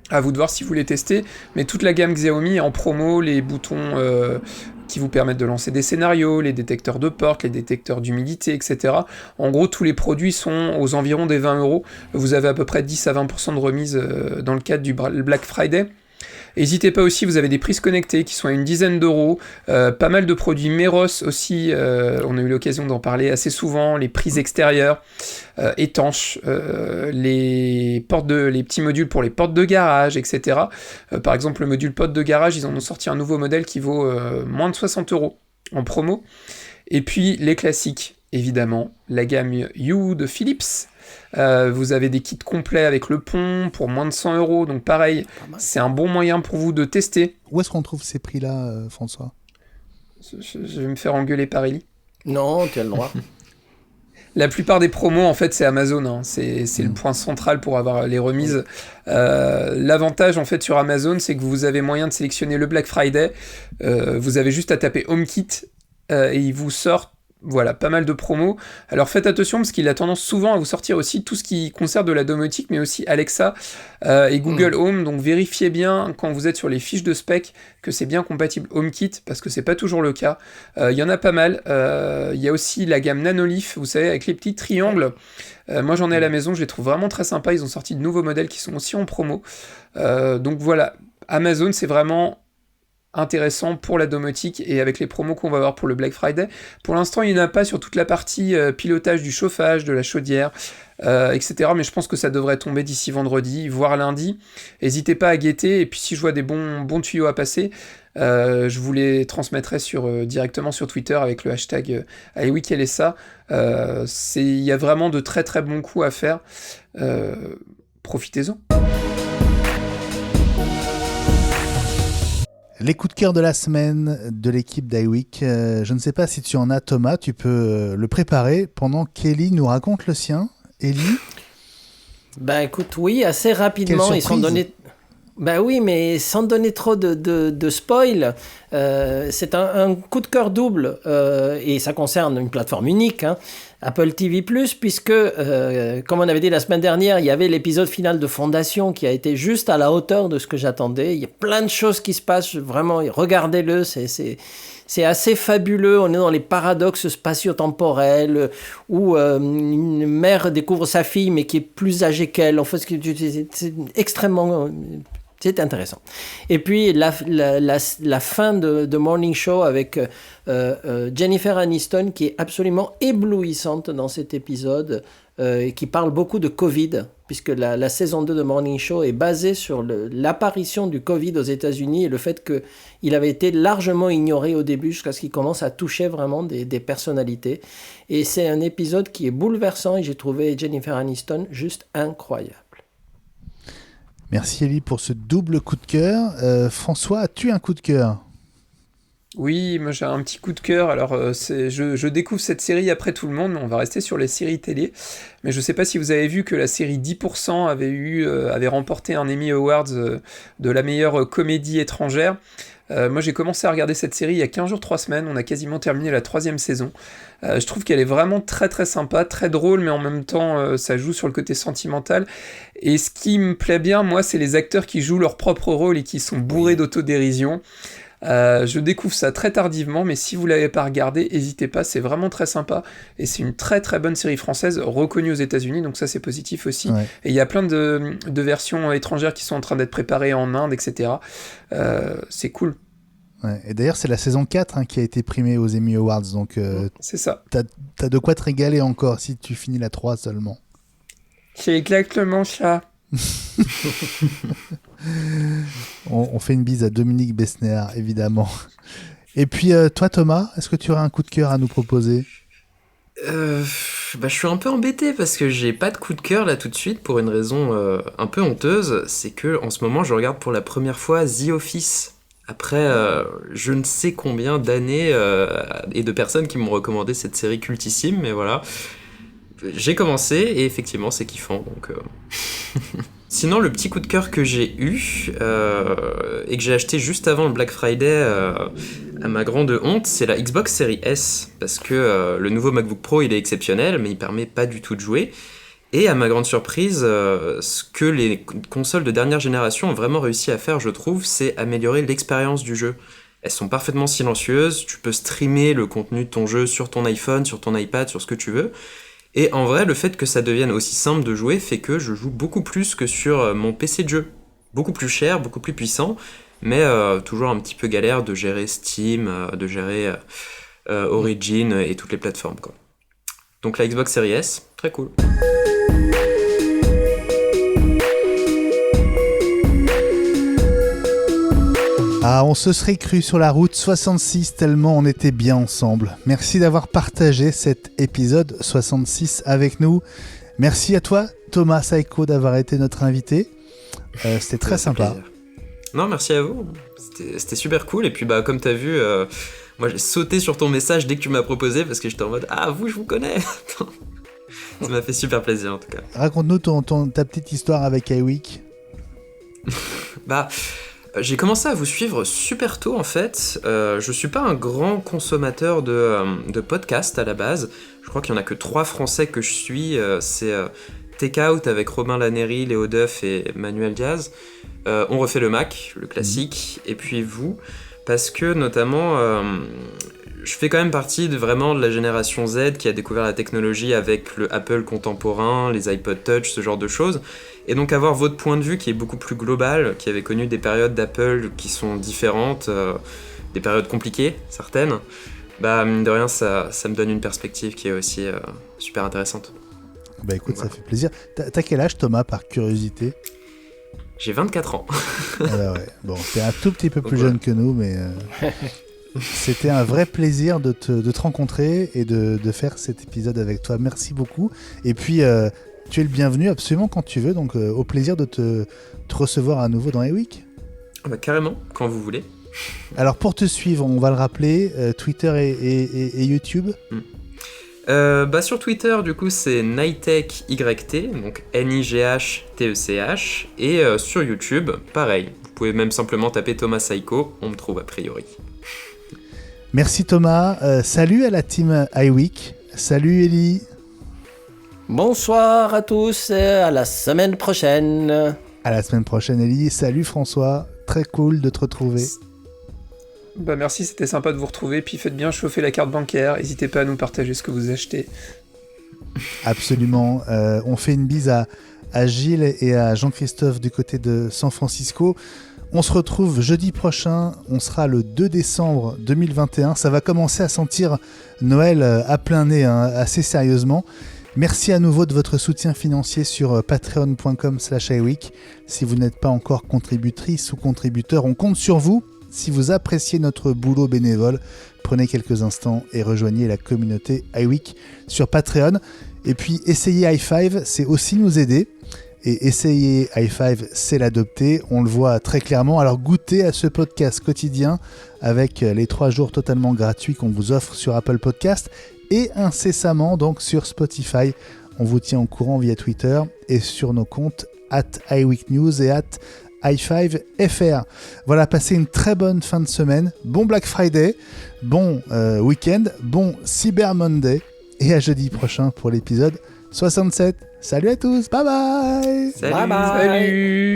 À vous de voir si vous voulez tester, mais toute la gamme Xiaomi est en promo, les boutons qui vous permettent de lancer des scénarios, les détecteurs de portes, les détecteurs d'humidité, etc. En gros, tous les produits sont aux environs des 20 €. Vous avez à peu près 10 à 20% de remise dans le cadre du Black Friday. N'hésitez pas aussi, vous avez des prises connectées qui sont à une dizaine d'euros, pas mal de produits Meros aussi, on a eu l'occasion d'en parler assez souvent, les prises extérieures, étanches, les petits modules pour les portes de garage, etc. Par exemple, le module porte de garage, ils en ont sorti un nouveau modèle qui vaut moins de 60 € en promo. Et puis les classiques, évidemment, la gamme You de Philips. Vous avez des kits complets avec le pont pour moins de 100 €, donc pareil, c'est un bon moyen pour vous de tester. Où est-ce qu'on trouve ces prix-là, François ? Je vais me faire engueuler par Ellie. Non, tu as le droit. La plupart des promos, en fait, c'est Amazon. Hein. C'est le point central pour avoir les remises. L'avantage, en fait, sur Amazon, c'est que vous avez moyen de sélectionner le Black Friday. Vous avez juste à taper HomeKit et il vous sort pas mal de promos. Alors faites attention parce qu'il a tendance souvent à vous sortir aussi tout ce qui concerne de la domotique, mais aussi Alexa et Google Home. Donc vérifiez bien quand vous êtes sur les fiches de spec que c'est bien compatible HomeKit, parce que c'est pas toujours le cas. Il y en a pas mal. Il y a aussi la gamme Nanolith, vous savez, avec les petits triangles. Moi j'en ai à la maison, je les trouve vraiment très sympas. Ils ont sorti de nouveaux modèles qui sont aussi en promo. Donc voilà, Amazon c'est vraiment intéressant pour la domotique et avec les promos qu'on va avoir pour le Black Friday. Pour l'instant, il n'y en a pas sur toute la partie pilotage du chauffage, de la chaudière, etc. Mais je pense que ça devrait tomber d'ici vendredi, voire lundi. N'hésitez pas à guetter, et puis si je vois des bons tuyaux à passer, je vous les transmettrai directement sur Twitter avec le hashtag #iWeekLSA. Il y a vraiment de très très bons coups à faire. Profitez-en. Les coups de cœur de la semaine de l'équipe d'iWeek. Je ne sais pas si tu en as, Thomas, tu peux le préparer pendant qu'Ellie nous raconte le sien. Ellie ? Ben écoute, oui, assez rapidement, ils sont donnés... Ben oui, mais sans donner trop de spoil, c'est un coup de cœur double, et ça concerne une plateforme unique, hein, Apple TV+, puisque, comme on avait dit la semaine dernière, il y avait l'épisode final de Fondation qui a été juste à la hauteur de ce que j'attendais. Il y a plein de choses qui se passent, vraiment, regardez-le, c'est assez fabuleux. On est dans les paradoxes spatio-temporels où une mère découvre sa fille mais qui est plus âgée qu'elle. En fait, c'est extrêmement... C'est intéressant. Et puis, la fin de Morning Show avec Jennifer Aniston, qui est absolument éblouissante dans cet épisode, et qui parle beaucoup de Covid, puisque la saison 2 de Morning Show est basée sur l'apparition du Covid aux États-Unis et le fait qu'il avait été largement ignoré au début jusqu'à ce qu'il commence à toucher vraiment des personnalités. Et c'est un épisode qui est bouleversant et j'ai trouvé Jennifer Aniston juste incroyable. Merci Ellie pour ce double coup de cœur. François, as-tu un coup de cœur ? Oui, moi j'ai un petit coup de cœur. Alors je découvre cette série après tout le monde, on va rester sur les séries télé. Mais je ne sais pas si vous avez vu que la série 10% avait remporté un Emmy Awards de la meilleure comédie étrangère. Moi j'ai commencé à regarder cette série il y a 15 jours, 3 semaines, on a quasiment terminé la 3e saison. Je trouve qu'elle est vraiment très très sympa, très drôle, mais en même temps ça joue sur le côté sentimental. Et ce qui me plaît bien, moi, c'est les acteurs qui jouent leur propre rôle et qui sont bourrés d'autodérision. Je découvre ça très tardivement, mais si vous ne l'avez pas regardé, n'hésitez pas, c'est vraiment très sympa. Et c'est une très très bonne série française, reconnue aux États-Unis, donc ça c'est positif aussi. Ouais. Et il y a plein de versions étrangères qui sont en train d'être préparées en Inde, etc. C'est cool. Ouais, et d'ailleurs, c'est la saison 4 qui a été primée aux Emmy Awards, donc c'est ça. T'as de quoi te régaler encore si tu finis la 3 seulement. C'est exactement ça. On fait une bise à Dominique Besnéard, évidemment. Et puis, toi, Thomas, est-ce que tu aurais un coup de cœur à nous proposer ? Je suis un peu embêté parce que j'ai pas de coup de cœur là tout de suite pour une raison un peu honteuse. C'est que en ce moment, je regarde pour la première fois The Office après je ne sais combien d'années et de personnes qui m'ont recommandé cette série cultissime, mais voilà. J'ai commencé et effectivement c'est kiffant, donc... Sinon, le petit coup de cœur que j'ai eu et que j'ai acheté juste avant le Black Friday, à ma grande honte, c'est la Xbox Series S, parce que le nouveau MacBook Pro il est exceptionnel, mais il permet pas du tout de jouer. Et à ma grande surprise, ce que les consoles de dernière génération ont vraiment réussi à faire, je trouve, c'est améliorer l'expérience du jeu. Elles sont parfaitement silencieuses, tu peux streamer le contenu de ton jeu sur ton iPhone, sur ton iPad, sur ce que tu veux. Et en vrai, le fait que ça devienne aussi simple de jouer fait que je joue beaucoup plus que sur mon PC de jeu. Beaucoup plus cher, beaucoup plus puissant, mais toujours un petit peu galère de gérer Steam, de gérer Origin et toutes les plateformes, quoi. Donc la Xbox Series S, très cool. Ah, on se serait cru sur la route 66 tellement on était bien ensemble. Merci d'avoir partagé cet épisode 66 avec nous. Merci à toi, Thomas Saiko, d'avoir été notre invité. C'était très sympa. Plaisir. Non, merci à vous. C'était super cool. Et puis, bah, comme tu as vu, moi j'ai sauté sur ton message dès que tu m'as proposé parce que j'étais en mode « Ah, vous, je vous connais !» Ça m'a fait super plaisir en tout cas. Raconte-nous ta petite histoire avec iWeek. Bah... J'ai commencé à vous suivre super tôt en fait. Je suis pas un grand consommateur de podcasts à la base. Je crois qu'il y en a que 3 français que je suis. C'est Take Out avec Robin Laneri, Léo Duff et Manuel Diaz. On refait le Mac, le classique. Et puis vous, parce que notamment, je fais quand même partie de la génération Z qui a découvert la technologie avec le Apple contemporain, les iPod Touch, ce genre de choses. Et donc avoir votre point de vue qui est beaucoup plus global, qui avait connu des périodes d'Apple qui sont différentes, des périodes compliquées, certaines, bah mine de rien, ça me donne une perspective qui est aussi super intéressante. Bah écoute, voilà. Ça fait plaisir. T'as quel âge, Thomas, par curiosité ? J'ai 24 ans. Ah ouais. Bon, t'es un tout petit peu plus jeune que nous, mais c'était un vrai plaisir de te rencontrer et de faire cet épisode avec toi. Merci beaucoup. Et puis... tu es le bienvenu absolument quand tu veux, donc au plaisir de te recevoir à nouveau dans iWeek. Bah, carrément, quand vous voulez. Alors pour te suivre, on va le rappeler, Twitter et YouTube. Bah, sur Twitter, du coup, c'est NightechYT, donc NIGHTECH, et sur YouTube, pareil. Vous pouvez même simplement taper Thomas Saiko, on me trouve a priori. Merci Thomas, salut à la team iWeek, salut Ellie. Bonsoir à tous et à la semaine prochaine. À la semaine prochaine Ellie, salut François, très cool de te retrouver. Bah merci, c'était sympa de vous retrouver, puis faites bien chauffer la carte bancaire, n'hésitez pas à nous partager ce que vous achetez. Absolument, on fait une bise à Gilles et à Jean-Christophe du côté de San Francisco. On se retrouve jeudi prochain, on sera le 2 décembre 2021, ça va commencer à sentir Noël à plein nez, hein, assez sérieusement. Merci à nouveau de votre soutien financier sur patreon.com/iWeek. Si vous n'êtes pas encore contributrice ou contributeur, on compte sur vous. Si vous appréciez notre boulot bénévole, prenez quelques instants et rejoignez la communauté iWeek sur Patreon. Et puis, essayer i5, c'est aussi nous aider. Et essayer i5, c'est l'adopter. On le voit très clairement. Alors, goûtez à ce podcast quotidien avec les 3 jours totalement gratuits qu'on vous offre sur Apple Podcast. Et incessamment donc sur Spotify. On vous tient au courant via Twitter et sur nos comptes @iWeekNews et @i5fr. Voilà, passez une très bonne fin de semaine. Bon Black Friday, bon week-end, bon Cyber Monday et à jeudi prochain pour l'épisode 67. Salut à tous, bye bye. Salut. Bye bye. Salut.